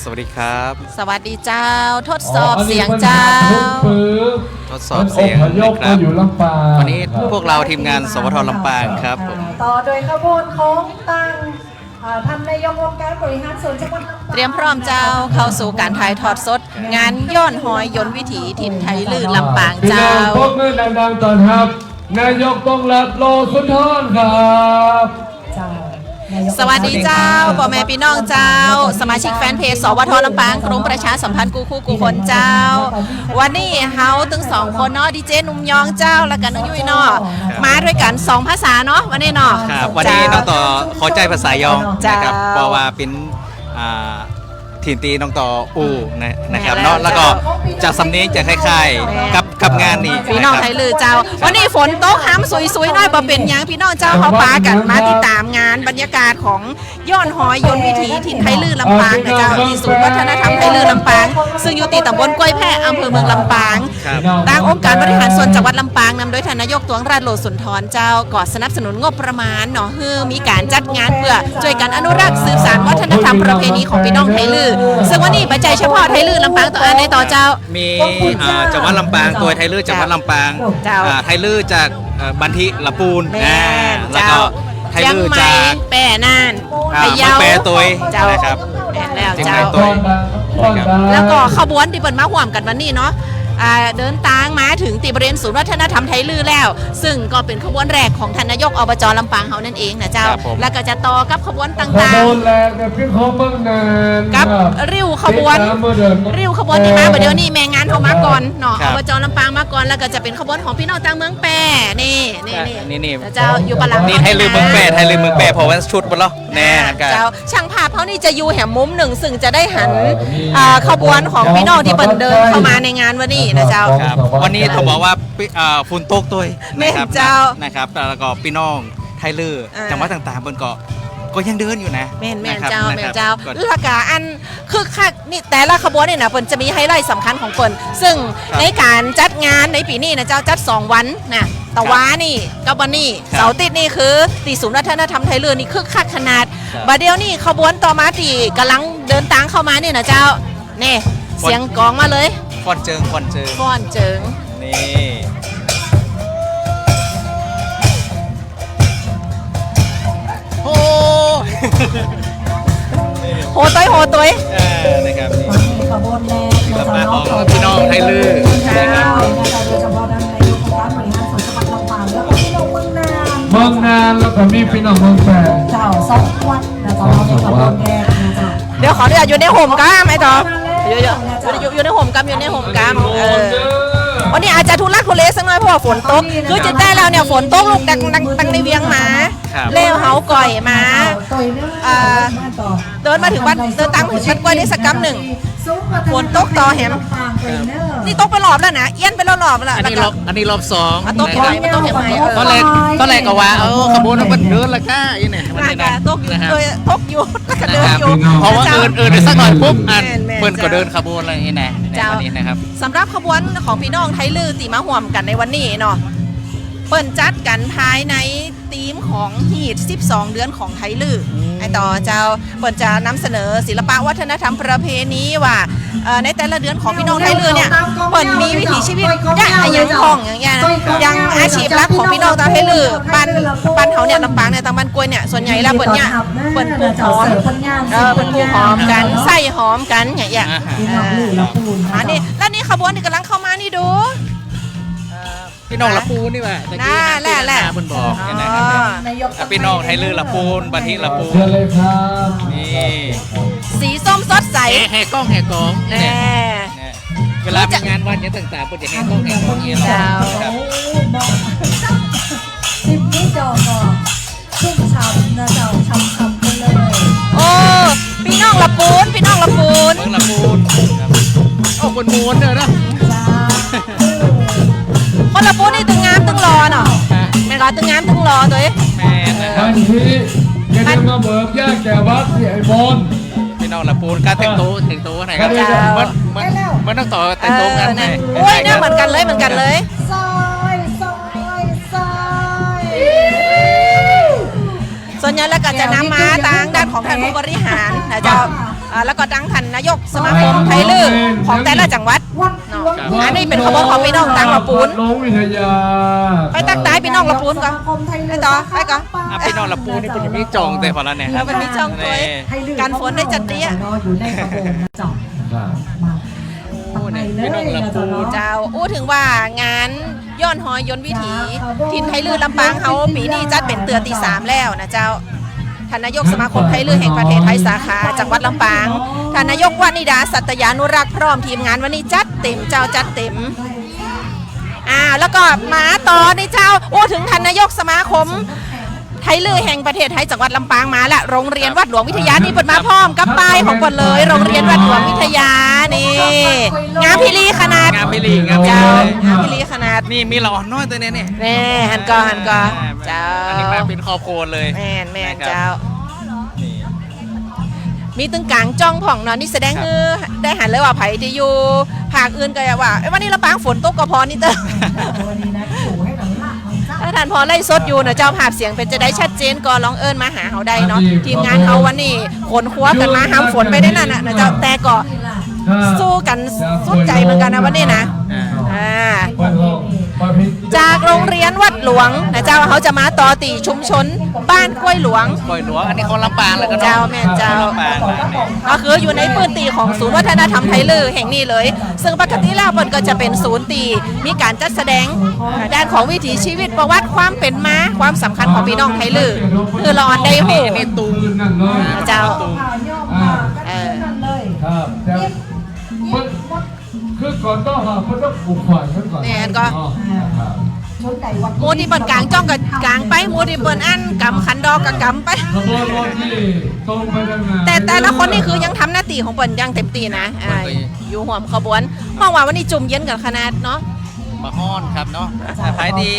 สวัสดีครับสวัสดีเจ้าทดสอบเสียงเจ้าทดสอบเสียงนะครับวันนี้พวกเราทีมงานสวทลำปางครับผมต่อโดยขบวนของตั้งท่านนายกองค์การบริหารส่วนจังหวัดลำปางเตรียมพร้อมเจ้าเข้าสู่การถ่ายทอดสดงานย้อนหอยยนต์วิถีถิ่นไทยลื่นลำปางเจ้าพวกมือดังๆตอนครับนายกต้องรับโลสุนทรครับสวัสดีเจ้าพ่อแม่พี่น้องเจ้าสมาชิกแฟนเพจสวทลำปางกรมประชาสัมพันธ์กูคู่กูคนเจ้าวันนี้เฮาถึง2คนเนาะดีเจนุ่มยองเจ้าและกันน้องยุ้ยเนาะมาด้วยกัน2ภาษาเนาะวันนี้เนาะครับวันนี้น้องต่อขอใจภาษายองนะครับเพราะว่าเป็นถิ่นตีน้องต่ออูนะครับเนาะแล้วก็จากสำเนียงจะคล้ายๆกับงานนี้พี่น้องไทยลือเจ้าวันนี้ฝนตกห้ามซุยๆน้อยบ่เป็นยังพี่น้องเจ้าเขาปากันมาติดตามงานบรรยากาศของย้อนหอยยนต์วิถีถิ่นไทยลือลำปางนะเจ้าที่ศูนย์วัฒนธรรมไทยลือลำปางซึ่งอยู่ติดตำบลกล้วยแพร่อำเภอเมืองลำปางทางองค์การบริหารส่วนจังหวัดลำปางนำโดยท่านนายกตวงราชโลสุนทรเจ้าก่อสนับสนุนงบประมาณเนาะคือมีการจัดงานเพื่อช่วยกันอนุรักษ์สืบสานวัฒนธรรมประเพณีของพี่น้องไทยลือซึ่งวันนี้ปัจจัยเฉพาะไทยลือลำปางต่ออันในต่อเจ้ามีจังหวัดลำปางตัวไทยลือจังหวัดลำปางไทยลือจากบันทิละปูนแล้วก็ไทยลือจากแปรน่านพะเยาแปรตัวนะครับแล้วเจ้าแล้วก็ขบวนที่เปิดมาห่วมกันวันนี้เนาะเดินทางมาถึงที่บริเวณศูนย์วัฒนธรรมไทยลือแล้วซึ่งก็เป็นขบวนแรกของท่านนายกอบจลำปางเฮานั่นเองนะเจ้าแล้วก็จะต่อกับขบวนต่างๆกับริ้วขบวนที่มาเดี๋ยวนี้แม่งานเขามาก่อนเนาะอบจลำปางมาก่อนแล้วก็จะเป็นขบวนของพี่น้องต่างเมืองแปรนี่เจ้าอยู่ปะหลังนี่ไทยลือเมืองแปรเพราะว่าชุดบนล้อแน่เจ้าช่างภาพเขานี่จะอยู่แหมมุมหนึ่งซึ่งจะได้หันขบวนของพี่น้องที่เปิดเดินเข้ามาในงานวันนี้นะเจ้าวันนี้เขาบอกว่าฝุ่นตกตัวนะครับนะครับแล้วก็พี่น้องไทยลือจังหวัดต่างๆบนเกาะก็ยังเดินอยู่นะแม่เจ้าแล้วก็อันคือคักนี่แต่ละขบวนเนี่ยนะเปิ่นจะมีไฮไลท์สำคัญของเปิ่นซึ่งในการจัดงานในปีนี้นะเจ้าจัด2วันนะแต่ว่านี่กับวันนี้เสาร์ติดนี่คือตีศูนย์วัฒนธรรมไทยลือนี่คือคักขนาดบัดเดียวนี่ขบวนต่อมาตีกำลังเดินทางเข้ามาเนี่ยนะเจ้านี่เสียงกองมาเลยฟ้อนเจิงนี่โหตัวนะครับขบวนแรกของพี่น้องไทยลือนะครับโดยเฉพาะด้านนายกองค์การบริหารส่วนจังหวัดลำปางแล้วก็พี่น้องเมืองนานแล้วก็มีพี่น้องเมืองแปรเจ้า2 วันนะตอนนี้ขบวนแรกนะเจ้าเดี๋ยวขออนุญาตอยู่ในห่มกัมไอ้ต่ออยู่ในห่มกัมวันนี้อาจจะทุลักทุเลสักหน่อยเพราะว่าฝนตกคือจะได้แล้วเนี่ยฝนตกลูกดังในเวียงมาเลี้ยวเฮาก่อยมาเดินมาถึงบ้านเดินตามถึงบ้านกล้วยได้สักกัมหนึ่งฝนตกต่อแหมนี่ตกไปรอบแล้วนะเอี้ยนไปรอบแล้วอันนี้รอบ2ตกไหนตกไหนตอนแรกก็ว่าขบวนมันเดินละค่ะยี่เนี่ยตกอยู่แล้วก็เดินอยู่เพราะว่าเดินสักหน่อยปุ๊บเปิ้นก็เดินขบวนอะไรนี่แน่วันนี้นะครับสำหรับขบวนของพี่น้องไทยลือตีมาห่วมกันในวันนี้เนาะเปิ้นจัดกันภายในธีมของฮีท12 เดือนของไทยลือไอต่อเจ้าเปิ้นจะนำเสนอศิลปะวัฒนธรรมประเพณีว่าในแต่ละเดือนของพี่น้องไทยลือเนี่ยเปิ้นมีวิถีชีวิตอย่างของอย่างเงี้ยอย่างอาชีพหลักของพี่น้องไทยลือบ้านเขาเนี่ยลำปางเนี่ยตางบ้านกล้วยเนี่ยส่วนใหญ่แล้วเปิ้นเนี่ยเปิ้นปลูกหอมเปิ้นปลูกหอมกันใส่หอมกันอย่างเงี้ยอันนี้แล้วนี่ขบวนนี่กำลังเข้ามานี่ดูพี่น้องละปูนนี่ว่าแหละมันบอกนะครับพี่น้องไทยลือละปูนบันทิละปูนนี่สีส้มสดใสแห่กล้องเวลามีงานวันนี้ต่างๆเพื่อจะแห่กล้องเงี้ยครับสิบนี้จอก็ชุ่มฉ่ำนะเจ้าฉ่ำกันเลยโอ้พี่น้องละปูนเมืองละปูนโอ้คนม้วนเด้อนะคนละปูนี่ตึงงามตึงรอเนาะแม่รอตึงงามตึงรอตัวเองแม่นะครับทันทีก็ได้มาเบิกแยกแก่วัดที่ไอ้บอลพี่น้องละปูนการแต่งตัวไหนครับมันต้องต่อแต่งตัวกันไงโอ้ยเนี่ยเหมือนกันเลยซอยส่วนใหญ่แล้วก็จะนำมาทางด้านของท่านผู้บริหารนะเจ้า แล้วก็ดังท่านนายกสมาคมไทยลือของแต่ละจังหวัด วัดหลวง อันนี้เป็นขบวนของพี่น้องตังละปูน ลงวิทยา ไปตักตายพี่น้องละปูนก่อน ไปต่อไปก่อน พี่น้องละปูนี่เป็นมีจองแต่พอแล้วเนี่ย แล้วมันมีช่องตัวการฝนได้จัดเตี้ย อยู่ในกระโปรงนะจ๊ะ ครับ มาไปเลยนะจ๊ะเนาะ เจ้าอู้ถึงว่างานย้อนหอยยนต์วิถีทินไทยลือลำปางเขาปีนี้จัดเป็นเตือนที่ 3แล้วนะเจ้าท่านนายกสมาคมไทยลือแห่งประเทศไทยสาขาจังหวัดลำปางท่านนายกวนิดาสัตยานุรักษ์พร้อมทีมงานวันนี้จัดเต็มเจ้าจัดเต็มแล้วก็มาต่อในเจ้าอู้ถึงท่านนายกสมาคมไทยลือแห่งประเทศไทยจังหวัดลำปางมาละโรงเรียนวัดหลวงวิทยานี่เปิดมาพร้อมกับป้ายของเปิดเลยโรงเรียนวัดหลวงวิทยานี่งามพิลีขนาด งามพิลีงามพิ เจ้า ลี งามพิลีขนาด นี่มีเราน้อยตัวเนี้ยเนี่ย แม่หันกอเจ้า อันนี้มาเป็นครอบครัวเลย แม่น นะครับ เจ้า นี่ มีตึงกลางจ้องผ่องเนอนนี่แสดงคือได้หันเลยว่าไผ่ที่อยู่ภาคอื่นก็อย่าว่าวันนี้ลำปางฝนตกก็พอนี่เต้อ วันนี้นะอยู่ให้หนังหน้าของเจ้า ถ้าท่านพอไล่สดอยู่นะเจ้าภาพเสียงเป็นจะได้ชัดเจนก็ลองเอิญมาหาเขาได้เนาะทีมงานเขาวันนี้ขนคว้ากันมาห้ามฝนไปได้นั่นนะเจ้าแต่ก็สู้กันสุดใจเหมือนกันนะวันนี้นะ อ่า จากโรงเรียนวัดหลวงนะเจ้าเขาจะมาต่อตีชุมชนบ้านกล้วยหลวง กล้วยหลวงอันนี้เขาลำปางเลยก็ เจ้าแม่นเจ้า ลำปางเลยเนี่ย ก็คืออยู่ในพื้นที่ของศูนย์วัฒนธรรมไทยลือแห่งนี้เลย ซึ่งปกติแล้วมันก็จะเป็นศูนย์ตีมีการจัดแสดงด้านของวิถีชีวิตประวัติความเป็นมาความสำคัญของพี่น้องไทยลือคือเราอันได้หู นี่ตูม นั่นเลย เจ้า ผ่านย่อมมากันนั่นเลย ครับแต่มันคือก่อนต้องหาเพื่อต้องปลูกฝังกันก่อน แม่นก็ ครับ ชุดไหนวัด หมูที่เปิดกลางจ้องกับกลางไปหมูที่เปิดอันกำคันดอกกับกำไป ขบวนรถที่ตรงไปทางไหน แต่ละคนนี่คือยังทำหน้าที่ของเปิดยังเต็มตีนะอยู่ห่วมขบวนมองว่าวันนี้จุ่มเย็นกันขนาดเนาะ มาฮ้อนครับเนาะขายดี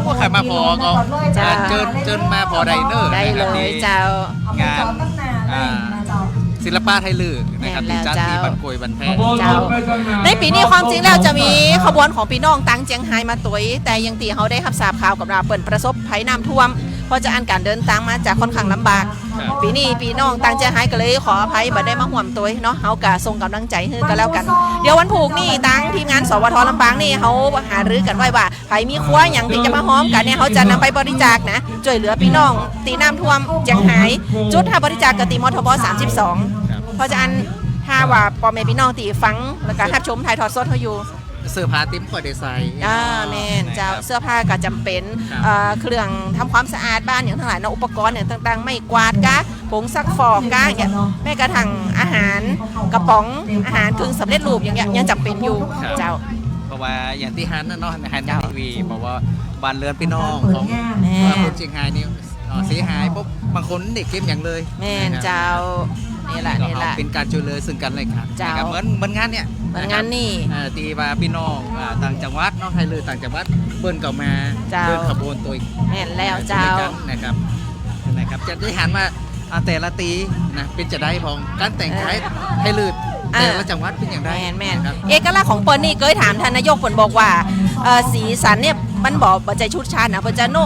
พวกใครมาพอก็ จ้า เจิญมาพอไดเนอร์ ได้ นะครับ เลย ที่ เจ้า งาน ตั้งนานเลยนะเจ้า ศิลปะไทยลือนะครับ แม่ ที่ นแล้ว จัดที่ เจ้า บันกวยบันแพ ข ง บวนรถไปทางไหน ในปีนี้ความจริงแล้วจะมีขบวนของพี่น้องตังเจียงไฮ้มาตุยแต่ยังตีเขาได้รับทราบข่าวกับเราเปิดประสบภัยน้ำท่วมเพราะจะอันการเดินทางมาจากค่อนข้างลำบาก ปีนี้พี่น้องตังเจียงไฮ้ก็เลยขออภัยบ่ได้มาห่วมตุยเนาะเขากะส่งกำลังใจให้กันแล้วกัน เดี๋ยววันผูกนี่ตังทีมงานสวทลำปางนี่เขาหารือกันไว้ว่าใครมีครัวอย่างที่จะมาห้อมกันเนี่ยเขาจะนำไปบริจาคนะช่วยเหลือพี่น้องตีน้ำท่วมเจียงไฮ้จุดถ้าบริจาคกตีมทบ32เพราะจะอันถ้าว่าปอแม่พี่น้องตีฟังแล้วก็รับชมถ่ายทอดสดเขาอยู่ เสื้อผ้าติ้มคอยเดซน์ แม่นเจ้าเสื้อผ้าก็จำเป็น ครับ เครื่องทำความสะอาดบ้านอย่างทั้งหลายเนาะอุปกรณ์อย่างต่างๆ ไม่กวาดกะผงซักฟอกกะอย่างแม้กระทั่งอาหารกระป๋องอาหารครึ่งสำเร็จรูปอย่างเงี้ยยังจำเป็นอยู่เจ้า เพราะว่าอย่างที่ฮันนะเนาะฮันทีวีบอกว่าบ้านเรือนพี่น้องของ แม่ คนเชียงรายนี่เสียหายปุ๊บบางคนเด็กเก็บอย่างเลย แม่นเจ้านี่แหละ ก็ นี่แหละ เป็นการช่วยเหลือซึ่งกันและกัน เจ้า นะครับเหมือนงานเนี่ย เหมือนงานนี่ ตีว่าพี่น้องต่างจังหวัดเน้องไทยเลยต่างจังหวัดเปิ้นก็มา เจ้า เดินขบวนตัว แม่นแล้วเจ้า ด้วยกันนะครับจะได้หันว่าแต่ละตีนะเป็นจะได้พองการแต่งกายไทยลืดแต่ละจังหวัดเป็นอย่างไร แม่น ครับ เอกลักษณ์ของเปิ้ลนี่เคยถามท่านนายกเปิ้ลบอกว่าสีสันเนี่ยมันบอกว่าใจชุดชาตินะเปิ้ลจะโน้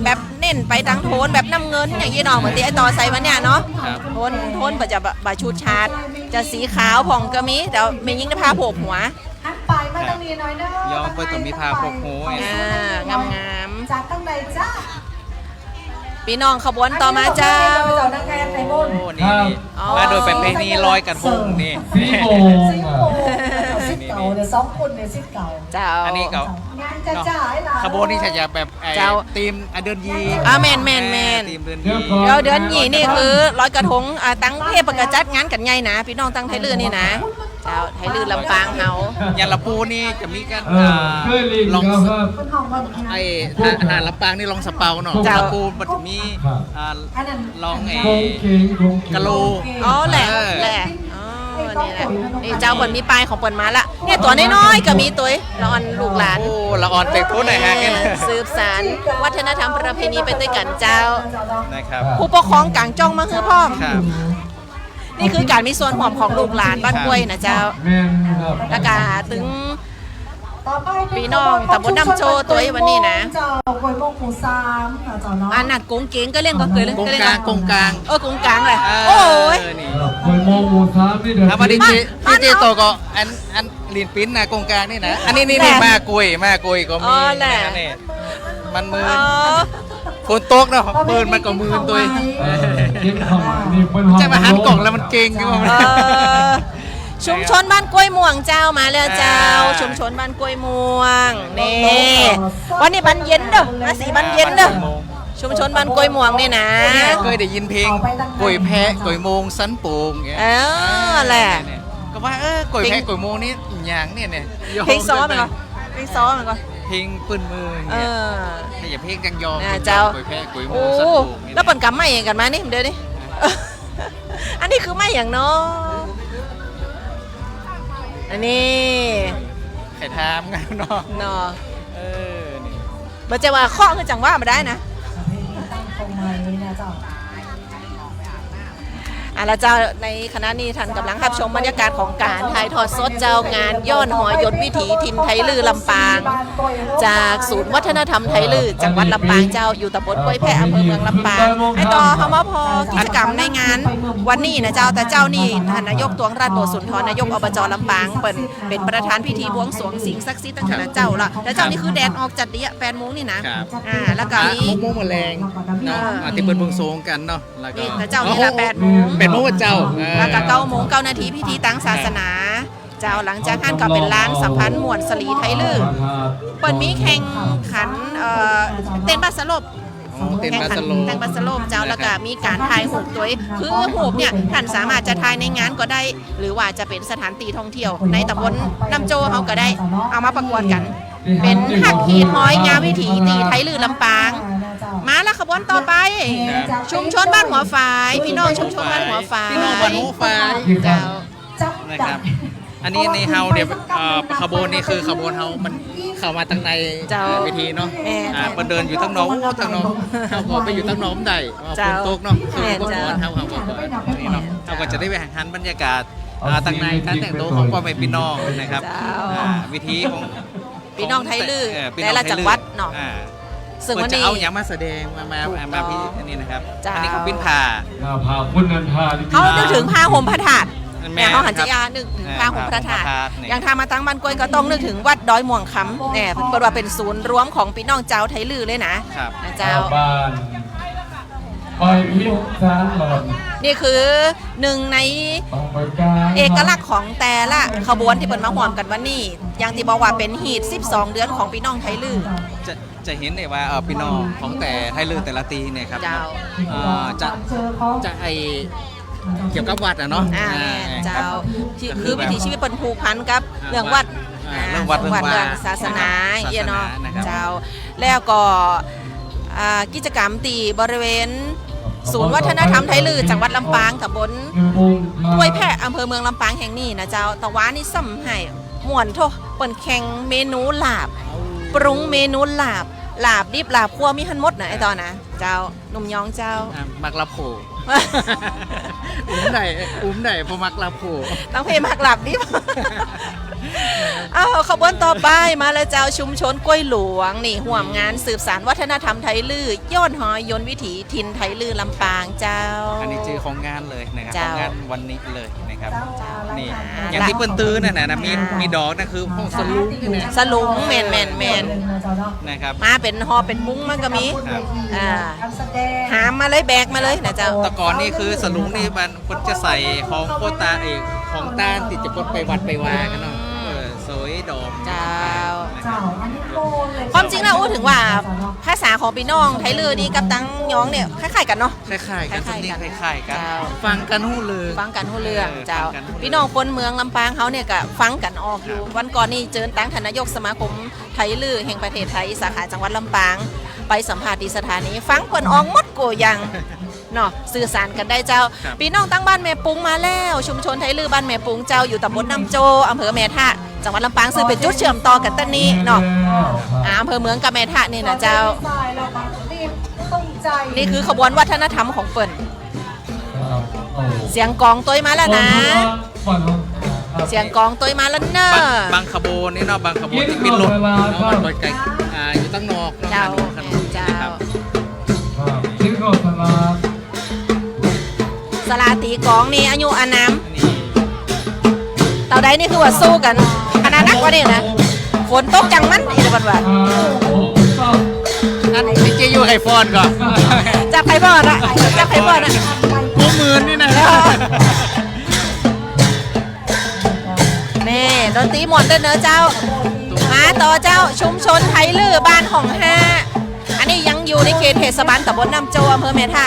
แบบเน้นไปทางโทนแบบน้ำเงินอย่างยี่น้องเหมือนที่ไอต่อใส่มาเนี่ยเนาะ ครับ โทนเปิ้ลจะแบบชุดชาติจะสีขาวผ่องก็มีแต่ไม่ยิ่งได้ผ้าโผกหัว หันไปมาตรงนี้หน่อยเนาะ ยอมเปิ้ลต้องมีผ้าพกหูไอ้ งาม จากตั้งใดจ้า พี่น้องขบวนต่อมาเจ้า เจ้านักแกไทยบน โอ้นี่มาโดยเป็นเพลงนี้ลอยกระทงนี่ สีโมง ซิง อ่ะ โก้ซิงเก่าเดี๋ยว2คนเนี่ยซิงเก่า เจ้า อันนี้ก็ งานจะจ่ายล่ะ ขบวนนี่จะแบบไอ้ เจ้า ทีมเดือนยี แม่น ทีมเดือน เดี๋ ยี ยวก่อน เดี๋ยวเดือนหยีนี่คือร้อยกระทงตั้งเทพประจัดงานกันใหญ่นะ พี่น้องตั้งไทยลื่นนี่นะ เจ้าไทยลื่นลำปางเฮา อย่างละปูนี่จะมีการ เคยลิง ลอง ครับ คนห้องว่า ไอ้อาหารลำปางนี่ลองสเปาเนาะ เจ้า ละปูมันจะมีลองไอ้ โคงเข่งโคงเข่ง กะโล อ๋อแหละอ๋อนี่แหละนี่เจ้าเปิ่นมีปลายของเปิ่นมาละเนี่ยตัวน้อยๆก็มีตัวละออนลูกหลาน โอ้ละอ่อนเต็กทุนหน่อยฮะแกนะ สืบสานวัฒนธรรมประเพณีไปด้วยกันเจ้า นะครับ ผู้ปกครองกลางจ้องมาคือพ่อม ครับ นี่คือการมีส่วนหอมของลูกหลานบ้านกล้วยนะเจ้า แม่นครับ แล้วก็ถึง ต่อไป พี่น้องตำบลน้ำโจตัววันนี้นะ เจ้ากล้วยโมกหมู่3ค่ะเจ้าเนาะ อันน่ะกงเก๋งก็เล่นก็เคยเล่น กง ก็เล่น กลางกงกลาง กงกลางเลยโอ้ย นี่ กล้วยโมงหมู่สามนี่เดี๋ยว ครับวันนี้ บ้าน เจโตก็อันลีนปิ้นนะกงกลางนี่นะอันนี้นี่มากล้วยก็มีนะนี่มันมือ เออ คนโต๊กเนาะปืนมันก็มือตัว กินเข้ามานี่เป็นห้อง จะมาหันกล่องแล้วมันเก่งอยู่ เออชุมชนบ้านกล้วยม่วงเจ้ามาแล้วเจ้า ชุมชนบ้านกล้วยม่วงนี่วันนี้บันเย็นเด้อนะสีบันเย็นเด้อชุมชนบ้านกล้วยม่วงนี่นะ เคยได้ยินเพลงกล้วยแพะกล้วยโมงสันโป่งเงี้ย เออแหละ ก็ว่ากล้วยแพะกล้วยโมงนี่อย่างเนี่ย เพลงซ้อมมันก่อนเพลงซ้อมมันก่อน เพลงปืนมือ เอ เนี่ย อ ถ้าอย่าเพลงกังยอม น่ะเจ้า กล้วยแพะกล้วยโม โอ้ งสันโป่งนี่ แล้วเปิ่นกำไม่เองกันมานี่เดี๋ยวดิ อันนี้คือไม่อย่างเนาะอันนี้ ไข่ทามกันเนาะ เนาะ เออนี่ มันจะว่าข้อคือจังว่ามาได้นะ ตั้งตรงไหนเนี่ยเจ้า แล้วเจ้าในคณะนี้ท่านกำลังรับชมบรรยากาศของการถ่ายทอดสดเจ้างานย้อนหอยนต์วิถีถิ่นไทยลือลำปาง จากศูนย์วัฒนธรรมไทยลือจังหวัดลำปางเจ้าอยู่ตำบลกล้วยแพะอำเภอเมืองลำปางไอต่อเฮามาพอกิจกรรมในงานวันนี้นะเจ้าแต่เจ้านี่ท่านนายกตวงราชโบสุนทรนายกอบจลำปางเป็นประธานพิธีบวงสรวงสิ่งศักดิ์สิทธิ์ตั้งแต่เจ้าละแล้วเจ้านี่คือแดดออกจัดดีอะ8 โมงนี่นะครับ แล้วก็มี โมงแมลงเนาะที่เปิ้นเบิ่งโซงกันเนาะแล้วก็ นี่แต่เจ้านี่ละ8 โมง เป็นโมงเจ้า แล้วก็9 โมง 9 นาทีพิธีตั้งศาสนา เจ้าหลังจากนั้นก็เป็นร้านสัมพันธ์ม่วนสลีไทยลือเปิดมีแข่งขันเต้นบัสสลบ เต้น แข่ง บา ขั สโล เต้นบัสสลบเจ้าแล้วก็มีการถ่ายหูปตัวเองคือหูปเนี่ยท่านสามารถจะถ่ายในงานก็ได้ หรือว่าจะเป็นสถานที่ท่องเที่ยว ในตำบลน้ำโจเขาก็ได้เอามาประกวดกัน เป็นหักขีดห้อยงามวิถีตีไทยลือลำปาง มาแล้วขบวนต่อไป ชุมชนบ้านหัวฝายพี่น้องชุมชนบ้านหัวฝาย พี่น้องบ้านหัวฝาย เจ้า นะครับอันนี้ในเฮาเนี่ยขบวนนี่คือขบวนเฮามันเข้ามาตั้งในเวทีเนาะมันเดินอยู่ทั้งน้องทั้งน้องเฮาก็ไปอยู่ทั้งน้องได้ฝนตกเนาะคือพวกเฮาก็นี่เนาะเฮาก็จะได้ไปแข่งขันบรรยากาศตั้งในการแต่งตัวของพ่อแม่พี่น้องนะครับวิธีของ พี่น้องไทยลือแต่ละจังหวัดเนาะซึ่ง เปิ วั ด น จะ นี้ เอาอย่างมาแสดงมาพี่อันนี้นะครับอันนี้เขาปิ้นผ่า พาคุณนันทา เขานึกถึงผ้าห่มพระธาตุ แม่ เนี่ยเขาหันจะยานึกถึงผ้าห่มพระธาตุอย่างทามาตั้งบ้านกล้วยก็ต้องนึกถึงวัดดอยม่วงคำเนี่ยเป็นว่าเป็นศูนย์รวมของพี่น้องเจ้าไทยลือเลยนะครับ นะเจ้า บ้านไปพิษสารหล่น นี่คือหนึ่งใน ต้องไปกลาง เอกลักษณ์ของแต่ละขบวนที่เปิดมาห่วมกันวันนี้อย่างที่บอกว่าเป็นฮีท12 เดือนของพี่น้องไทยลือ จะเห็นได้ว่าพี่น้องของแต่ไทยลือแต่ละตีเนี่ยครับ เจ้า จะไอเกี่ยวกับวัดอะเนาะ เจ้าคือวิถีชีวิตเป็นผูกพันกับเรื่องวัด เรื่องวัดเรื่องวา เรื่องศาสนา ศาสนา เอียเนาะ นะครับ เจ้าแล้วก็กิจกรรมตีบริเวณ ศูนย์วัฒนธรรมไทยลือจังหวัดลำปางตำบลกล้วยแพะอำเภอเมืองลำปางแห่งนี้นะเจ้าตะวานี่ซ้ำให้ม่วนโทเปิ่นแข่งเมนูลาบ ปรุงเมนูลาบดิบลาบคั่วมีหันหมดนะไอ้ตอนนะเจ้าหนุ่มยองเจ้า มักลาโผอุ้มไหนพอมักลาโผ ต้องเพลงมักหลับดิบ เอาขบวนต่อไปมาแล้วเจ้าชุมชนกล้วยหลวงนี่ห่วมงานสืบสานวัฒนธรรมไทยลือย้อนหอยยนต์วิถีถิ่นไทยลือลำปางเจ้า อันนี้ชื่อของงานเลยนะครับข เจ้า องงานวันนี้เลยนะครับ นี่ อ่า อย่างที่เปิ้นตื้อน่ะนะมีดอกนะคือพวกสลุงนี่นะ สลุงแมน นะครับ มาเป็นฮอเป็นมุ้งมันก็มี ครับ หามมาเลยแบกมาเลยนะเจ้า แต่ก่อนนี่คือสลุงนี่มันจะใส่ของโคตาของต้านติดจะปนไปวัดไปวากันเนาะสวยดอก เจ้า นะครับ ความจริงแล้วอู้ถึงว่าภาษาของพี่น้องไทยลือนี่กับตังย้องเนี่ยคล้ายๆกันเนาะ คล้ายๆกัน คล้ายๆ สำเนียง กัน คล้ายๆกัน เจ้า ฟังกันหู้เลย ฟังกันหู้เรื่องเจ้า ฟังกันหู้เรื่อง พี่น้องคนเมืองลำปางเขาเนี่ยก็ฟังกันออกอยู่ ครับ วันก่อนนี่เจอตั้งทานนายกสมาคมไทยลือแห่งประเทศไทยสาขาจังหวัดลำปาง ไปสัมภาษณ์ที่สถานีฟังเปิ่นอองหมดโกยังเนาะสื่อสารกันได้เจ้า ครับ พี่น้องตั้งบ้านแม่ปุงมาแล้ว ชุมชนไทยลือบ้านแม่ปุงเจ้าอยู่ตำบลน้ำโจอำเภอแม่ทะจังหวัดลำปางซึ่งเป็นจุดเชื่อมต่อกันตั้งนี้เนาะอำเภอเมืองกับแม่ทะนี่นะเจ้า นี่คือขบวนวัฒนธรรมของเปิ่นเสียงกลองตัวมาแล้วนะ ฝัน เสียงกองตัวมาแล้วเนอะ บางขบวนนี่เนาะบางขบวนที่เป็นรถเนาะมันก็ไกลอยู่ตั้งนอกเนาะ เจ้า ขนม เจ้า นะครับ ครับชิ้นโรสลา สลาตีกองนี่อายุอานาม อันนี้ เต่าใดนี่คือว่าสู้กันขนาดนักกว่านี่นะฝนตกจังมันอีกวันวัน โอ้ต้อง นั่นพี่เจยูไฮฟอนก่อน จับไพ่บอลอะจับไพ่บอลอะ หัวหมื่นนี่นะ นี่ดนตรีหมดเด้อเนอะเจ้า มาต่อเจ้าชุมชนไทยลือบ้านของห้าอันนี้ยังอยู่ในเขตเทศบาลตำบลน้ำโจอำเภอเมทะ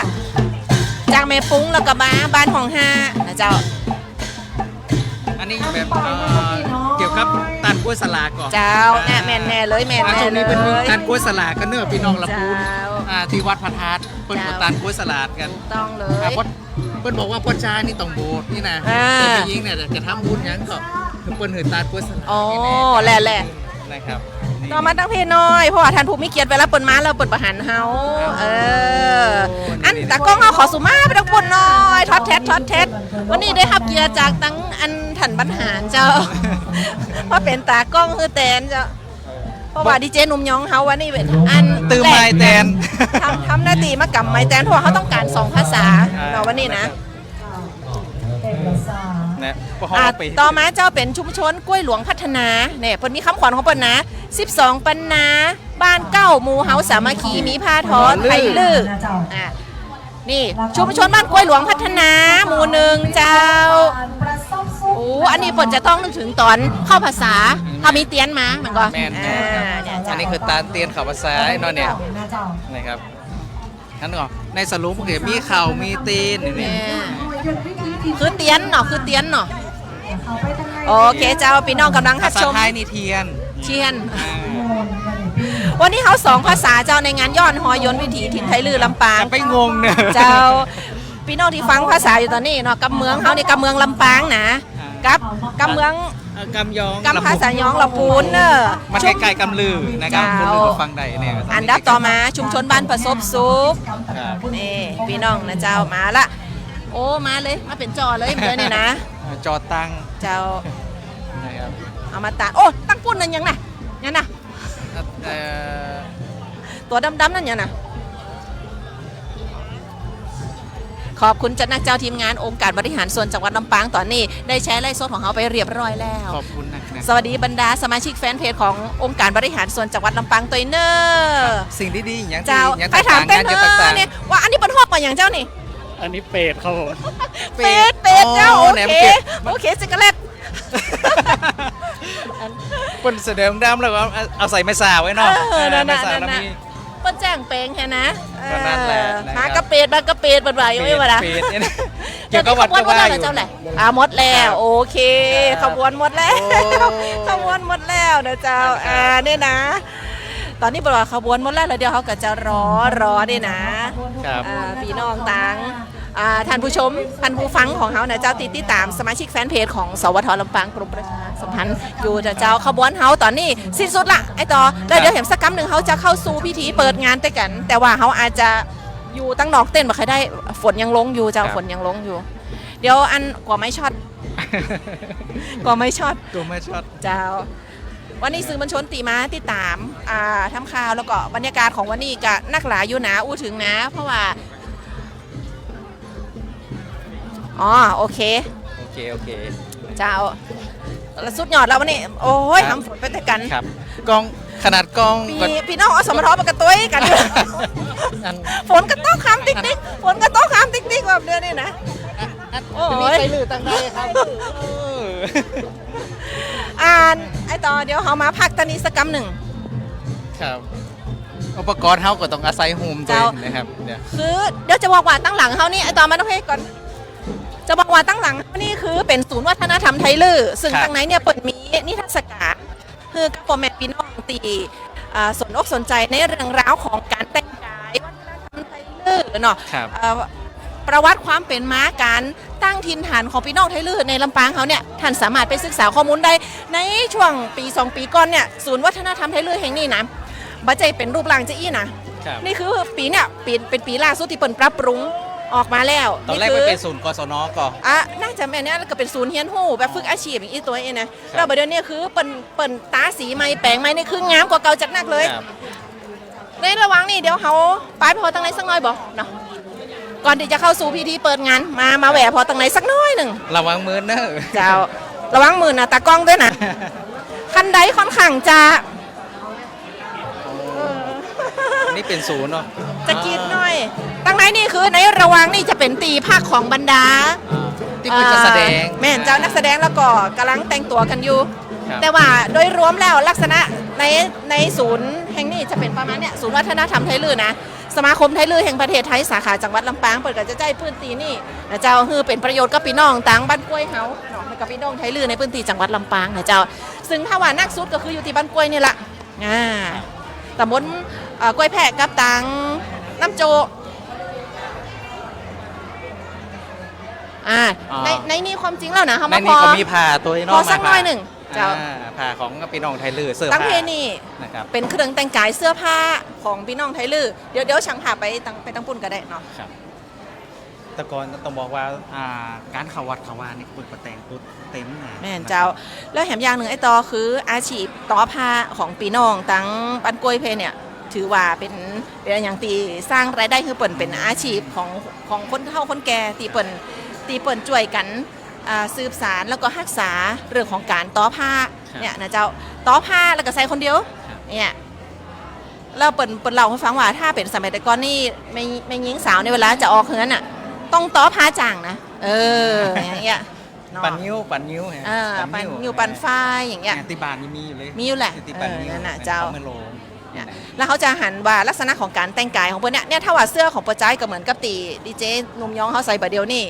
จากเมปุ้งแล้วก็มาบ้านของห้านะเจ้า อันนี้แบบเกี่ยวกับตานกล้วยสลากก่อน เจ้าแน่แม่นแน่เลยแม่น ช่ แน่ วง เล นี้เป็น ย ตานกล้วยสลากกันเนอะพี่น้องละปูน เจ้า ที่วัดพระธาตุเปิ้น เจ้า ก็ตานกล้วยสลากกัน ต้องเลย เพราะเปิ้นบอกว่าพ่อจ้านี่ต้องโบสถ์นี่นะ อ่า แต่พี่ยิงเนี่ยจะทำบุญหยังก็คือเปิ้นหือตานกล้วยสลาก อ๋อ นี่ แหละ นะครับนี่ ต่อมาตั้งเพน้อยเพราะว่าท่านผู้มีเกียรติเวลาเปิดมาเราเปิดประหารเฮาอันตากล้องเอาขอสุมาไปทั้งคนน้อยทอดแทดวันนี้ได้รับเกียรติจากตั้งอันท่านบรรหารเจ้า เพราะเป็นตากล้องคือแตนเจ้าเพราะว่าดีเจหนุ่มยองเฮาวันนี้เป็นอัน ตื้อไม้แตน ทำหน้าที่มากำไม้แตนเพราะว่าเขาต้องการ2ภาษาเนาะวันนี้นะ นะเพราะเขา อ่ะ เอาไป ต่อมาเจ้าเป็นชุมชนกล้วยหลวงพัฒนาเนี่ยเพิ่นมีคำขวัญของเพิ่นนะ12 ปันนาบ้านเก้าหมู่เฮาสามัคคีมีผ้าทอไทยลืออ่ะนี่ชุมชนบ้านกล้วยหลวงพัฒนาหมู่หนึ่งเจ้าโอ้อันนี้เพิ่นจะต้องนึกถึงตอนเข้าภาษาถ้ามีเตียนมาเหมือนก็ แม่น เนี่ย อั เจ้าน นี้คือตาลเตียนเขาภาษาไอ้เนาะเนี่ยนะครับนั่นก่อนในสรุปก็มีเข่ามีตีนนี่ คือเตียนเนาะคือเตียนเนาะโอเคเจ้าพี่น้องกำลัง ภา รับ ษา ชม ไทยนี่เทียน เชียน อ่า วันนี้เขา2 ภาษาเจ้าในงานย้อนหอยนวิถีถิ่นไทยลือลำปาง จะไปงงเนี่ย เจ้าพี่น้องที่ฟังภาษาอยู่ตอนนี้เนาะกับเมืองเขานี่กับเมืองลำปางนะกับเมือง กำยอง กับภาษายองลำพูนเนอะ มันใกล้ๆกำลือนะครับคนลือก็ฟังได้เนี่ย อันดับต่อมาชุมชนบ้านประสบสุข ครับ นี่พี่น้องนะเจ้ามาละโอ้มาเลยมาเป็นจอเลยเดี๋ยวนี่นะ จอตัง เจ้า นะครับ เอามาตาโอ้ตั้งปุ้นนั่นยังนะยังนะ เอ่อ ตัวดำๆนั่นยังนะขอบคุณเจ้าหน้าเจ้าทีมงานองค์การบริหารส่วนจังหวัดลำปางตอนนี้ได้ใช้ไล่สดของเขาไปเรียบร้อยแล้ว ขอบคุณนะ สวัสดีบรรดาสมาชิกแฟนเพจขององค์การบริหารส่วนจังหวัดลำปางตัวเนอร์ สิ่งดีๆอย่าง เจ้า อย่าง ไปถาม ต่าง เต้น ๆงาน เน จะ อ ต่าง ร์เนี่ยว่าอันนี้เป็นห้องมาอย่างเจ้านี่ อันนี้เป็ดครับผม เป็ดเจ้าโอเคโอเคสิกเลต คนแสดงดำแล้วก็เอาใส่ไม้สาวไว้เนาะ นั่น ไม้ น่ะ สาว นั่น แล้ว น่ะ มี เปิ้นแจ้งเปงแค่นะ ก็นั่นแหละนะครับ มากระเป็ดเปิดไหวไม่ไหวละ เป็ดเนี่ยนะเกี่ยวกับวัด ขบ ก็ วนหมด ว่า แล้ว อยู่ เจ้าแหละหมดแล้วโอเคขบวนหมดแล้ว โอ้ ขบวนหมดแล้วนะเจ้าเนี่ยนะ ตอนนี้บอกว่าขบวนหมดแล้วแล้วเดี๋ยวเขาก็จะรอเนี่ยนะครับ พี่น้องต่างท่านผู้ชมท่านผู้ฟังของเขาเนี่ยเจ้าติดตามสมาชิกแฟนเพจของสวทลำปางกรมประชาสัมพันธ์อยู่เจ้าขบวนเขาตอนนี้สิ้นสุดละไอ้ต่อแล้วเดี๋ยวเห็นสักกัมหนึ่งเขาจะเข้าสู่พิธีเปิดงานแต่กัน แต่ว่าเขาอาจจะอยู่ตั้งนอกเต้นมาใครได้ฝนยังลงอยู่เจ้าฝนยังลงอยู่ เดี๋ยวอันกว่าไม่ช็อตกว่าไม่ช็อต ตัวไม่ช็อต เจ้าวันนี้สื่อมวลชนตีมาติดตามทำข่าวแล้วก็บรรยากาศของวันนี้ก็นักหลายอยู่นะอู้ถึงนะ เพราะว่าอ๋อโอเค โอเค เจ้าแล้วสุดยอดแล้ววันนี้โอ้ย ครับ ทำฝนไปแต่กัน ครับกล้องขนาดกล้องก็ พี่น้องเอาสมรทประกันตัวกัน อัน ฝนก็ต้องคำติ๊กติ๊กฝนก็ต้องคำติ๊กติ๊กแบบเดือนนี้นะโอ้ มี ย ใครลือตั้งได้ครับ ไอต่อเดี๋ยวเขามาพักตอนนี้สักกำหนึ่ง ครับอุปกรณ์เฮาก็ต้องอาศัยโฮมตัว เจ้า นะครับเนี่ย คือเดี๋ยวจะบอกว่าตั้งหลังเขานี่ไอต่อมาต้องให้ก่อน จะบอกว่าตั้งหลังเขานี่คือเป็นศูนย์วัฒนธรรมไทยลือซึ่ง ครับ ตั้งไหนเนี่ยเปิดมีนิทรรศการคือกับพ่อแม่พี่น้องตีสนอกสนใจในเรื่องราวของการแต่งกายวัฒนธรรมไทยลือเนาะ ครับ ประวัติความเป็นมาการตั้งถิ่นฐานของพี่น้องไทยลือในลำปางเขาเนี่ยท่านสามารถไปศึกษาข้อมูลได้ในช่วงปี 2 ปีก่อนเนี่ยศูนย์วัฒนธรรมไทยลือแห่งนี้นะบัจเจเป็นรูปร่างจะอี้นะ ครับ นี่คือปีเนี่ยเป็นปีล่าสุดที่เปิดปรับปรุง ออกมาแล้ว ตอนแรกไม่เป็นศูนย์กศนก่อน น่าจะแม่เนี่ยก็เป็นศูนย์เฮียนหู้แบบฝึกอาชีพอย่างนี้ตัวเองนะแล้วประเดี๋ยวนี้คือเปิ่นตาสีไม้แปลงไม้นี่คืองามกว่าเก่าจัดนักเลย ครับ ในระหว่างนี้เดี๋ยวเขาไปพอตั้งไหนสักหน่อยบอกเนาะก่อนที่จะเข้าสู่พิธีเปิดงานมาแหวะพอตั้งไหนสักน้อยหนึ่ง ระวังมือเนอะ เจ้าระวังมือนะตากล้องด้วยนะคันใดค่อนข้างจะ นี่เป็นศูนย์เนาะ จะกรีดหน่อย ตั้งไหนนี่คือในระหว่างนี่จะเป็นตีภาคของบรรดา ที่เพิ่งจะแสดง แม่นเจ้านักแสดงแล้วก็กำลังแต่งตัวกันอยู่ ครับ แต่ว่าโดยรวมแล้วลักษณะในศูนย์แห่งนี้จะเป็นประมาณเนี้ยศูนย์วัฒนธรรมไทยลือนะสมาคมไทยลือแห่งประเทศไทยสาขาจังหวัดลำปางเปิดก็จะใจพื้นที่นี่นะเจ้าคือเป็นประโยชน์กับพี่น้องต่างบ้านกล้วยเฮาเนาะกับพี่น้องไทยลือในพื้นที่จังหวัดลำปางนะเจ้าซึ่งถ้าว่านักสุดก็คืออยู่ที่บ้านกล้วยนี่แหละตำบลกล้วยแพะกับต่างน้ำโจในนี่ความจริงแล้วนะเขา ใน มาพ นี้ อ เขามีผ่าตัวน้ พ อ อง สักหน่อยหนึ่งเจ้า ผ่าของพี่น้องไทยลือเสื้อ ตั้ง ผ้า เพนี่ นะครับ เป็นเครื่องแต่งกายเสื้อผ้าของพี่น้องไทยลือเดี๋ยวช่างพาไปตั้งปุ่นก็ได้เนาะ ครับแต่ก่อนต้องบอกว่าการเขาวัดเขาว่านี่คุณประแตงปุ๊บเต็มนะ แม่นเจ้าแล้วแถมอย่างหนึ่งไอ้ต่อคืออาชีพต่อผ้าของพี่น้องตั้งบ้านกล้วยเพเนี่ยถือว่าเป็นอย่างตีสร้างรายได้คือเปิ่นเป็นอาชีพของคนเฒ่าคนแก่ตีเปิ่นช่วยกันสืบสารแล้วก็รักษาเรื่องของการต่อผ้าเนี่ยนะเจ้าต่อผ้าแล้วก็ใส่คนเดียวเนี่ยแล้วเปิ่นเล่าให้ฟังว่าถ้าเป็นสมัยแต่ก่อนนี่ไม่หญิงสาวในเวลาจะออกเฮือนอ่ะต้องต่อผ้าจ่างนะอย่างเงี้ยเนาะ ปั่นนิ้วปั่นนิ้ว ปั่นนิ้วปั่นฝ้ายอย่างเงี้ย ที่บ้านยังมีอยู่เลย มีอยู่แหละ ที่ปั่นนิ้ว นั่นน่ะเจ้า ไม่ลง เนี่ยแล้วเขาจะหันว่าลักษณะของการแต่งกายของเพื่อนเนี่ยถ้าว่าเสื้อของประจ้ายก็เหมือนกับตีดีเจหนุ่มย้องเขาใส่บะเดียวนี่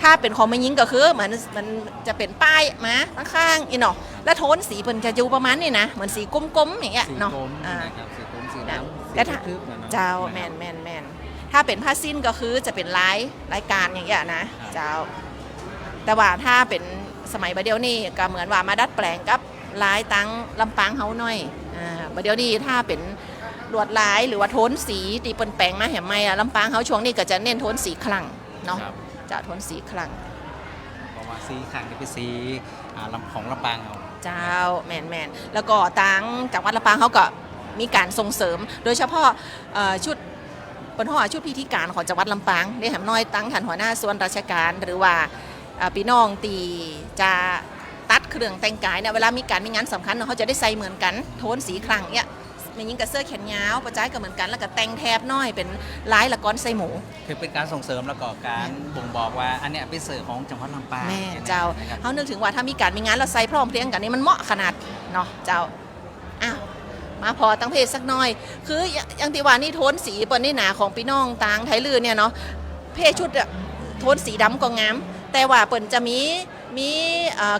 ถ้าเป็นของไม่ยิงก็คือเหมือนมันจะเป็นป้ายมาข้างๆอีเนาะแล้วโทนสีเพิ่นจะอยู่ประมาณนี้นะเหมือนสีกลมๆอย่างเงี้ย สี เนาะ กรมนะครับสีกรมสีดำ แต่ถ้า ทึบๆนะเนาะ เจ้าแมนถ้าเป็นผ้าสิ้นก็คือจะเป็นรายการอย่างเงี้ยนะเจ้าแต่ว่าถ้าเป็นสมัยบะเดียวนี่ก็เหมือนว่ามาดัดแปลงกับลายตังลำปางเฮาหน่อยบะเดียวนี่ถ้าเป็นลวดลายหรือว่าโทนสีตีเปิ้นแปลงมาแหมไม่ลำปางเฮาช่วงนี้ก็จะเน้นโทนสีคลั่งเนาะ ครับ จะโทนสีคลั่ง เพราะว่าสีขังนี่เป็นสีลำของลำปางเอา เจ้าแมนแล้วก็ตังจังหวัดลำปางเขาก็มีการส่งเสริม โดยเฉพาะชุดเปิ้นห่อชุดพิธีการของจังหวัดลำปางได้แหมน้อยตั้งทันหัวหน้าส่วนราชการหรือว่าพี่น้องตีจะตัดเครื่องแต่งกายเนี่ยเวลามีงานสำคัญเขาจะได้ใส่เหมือนกันโทนสีคลั่งเนี่ยมียิงกับเสื้อแขนยาวประจ้ายก็เหมือนกันแล้วก็แต่งแทบน้อยเป็นลายละก้อนใส่หมู คือเป็นการส่งเสริมแล้วก็การบ่งบอกว่าอันเนี้ยเป็นเสือของจังหวัดลำปาง แม่เจ้า นะครับ เขานึกถึงว่าถ้ามีงานเราใส่พร้อมเพรียงกันนี่มันเหมาะขนาดเนาะเจ้าอ้าวมาพอตั้งเพศสักหน่อย คืออย่างที่ว่านี่โทนสีเปิ้นนี่หนาของพี่น้องต่างไทยลือเนี่ยเนาะเพศชุดอะโทนสีดำก็งามแต่ว่าเปิ้นจะมี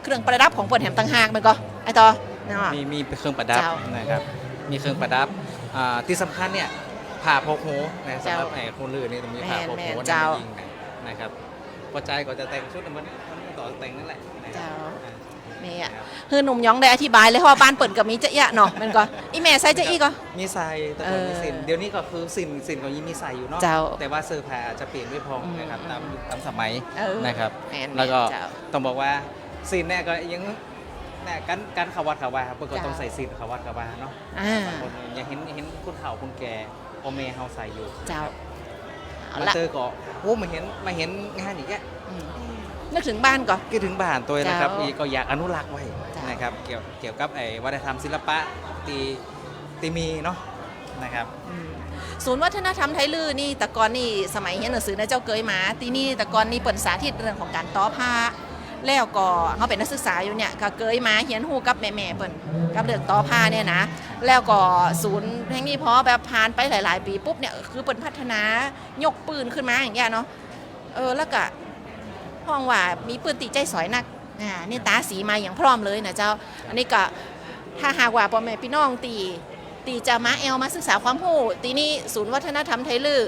เครื่องประดับของเปิ้นแถมต่างหากมันก็ไอ้ต่อเนาะ มีเครื่องประดับ เจ้า นะครับมีเครื่องประดับที่สำคัญเนี่ยผ่าพกหูนะสำหรับ เจ้า ไอ้คนลือนี่ต้องมีผ่าพกหู แม่น นะ เจ้า ยิงนะครับพอใจก็จะแต่งชุดมันต่อแต่งนั่นแหละนะครับ เจ้า นี่อ่ะคือหนุ่มยองได้อธิบายเลยเพราะว่าบ้านเปิ่นกับมีจะเอะเนาะมันก็อีแม่ใส่จะอีก็ มีใส่แต่ก่อนมีสินเดี๋ยวนี้ก็คือสินของยี่มีใส่อยู่เนาะ เจ้า แต่ว่าเสื้อผ้าจะเปลี่ยนไม่พอนะครับตามยุคตามสมัย เออ นะครับ แม่น แล้วก็ เจ้า ต้องบอกว่าสินเนี่ยก็ยังเนี่ยการขวัดขวาครับเพื่อก็ต้องใส่สินขวัดขวาเนาะ บางคนยังเห็นคุณเฒ่าคุณแก่พ่อแม่เฮาใส่อยู่ เจ้าเอา มา ละ เจอก็โอ้มาเห็นงานอีกแก อืมนึกถึงบ้านก่อน คิดถึงบ้านตัวนะครับ เจ้า อีกก็อยากอนุรักษ์ไว้ เจ้าน นะครับเกี่ยวกับไอ้วัฒนธรรมศิลปะตีมีเนาะนะครับ ศูนย์วัฒนธรรมไทยลือนี่แต่ก่อนนี่สมัยเรียนหนังสือนะเจ้าเกยมาที่นี่แต่ก่อนนี่เปิดสาธิตเรื่องของการต่อผ้าแล้วก็เขาเป็นนักศึกษาอยู่เนี่ยก็เกยมาเฮียนฮู้กับแม่ๆเปิ่นกับเรื่องต่อผ้าเนี่ยนะแล้วก็ศูนย์แห่งนี้พอแบบผ่านไปหลายๆปีปุ๊บเนี่ยคือเปิ่นพัฒนายกปืนขึ้นมาอย่างเงี้ยเนาะแล้วก็ห้องว่ามีปืนตีใจสอยนักนี่ตาสีมาอย่างพร้อมเลยนะเจ้าอันนี้ก็ถ้าหากว่าพ่อแม่พี่น้องตีจะมามาศึกษาความรู้ตีนี่ศูนย์วัฒนธรรมไทยลือ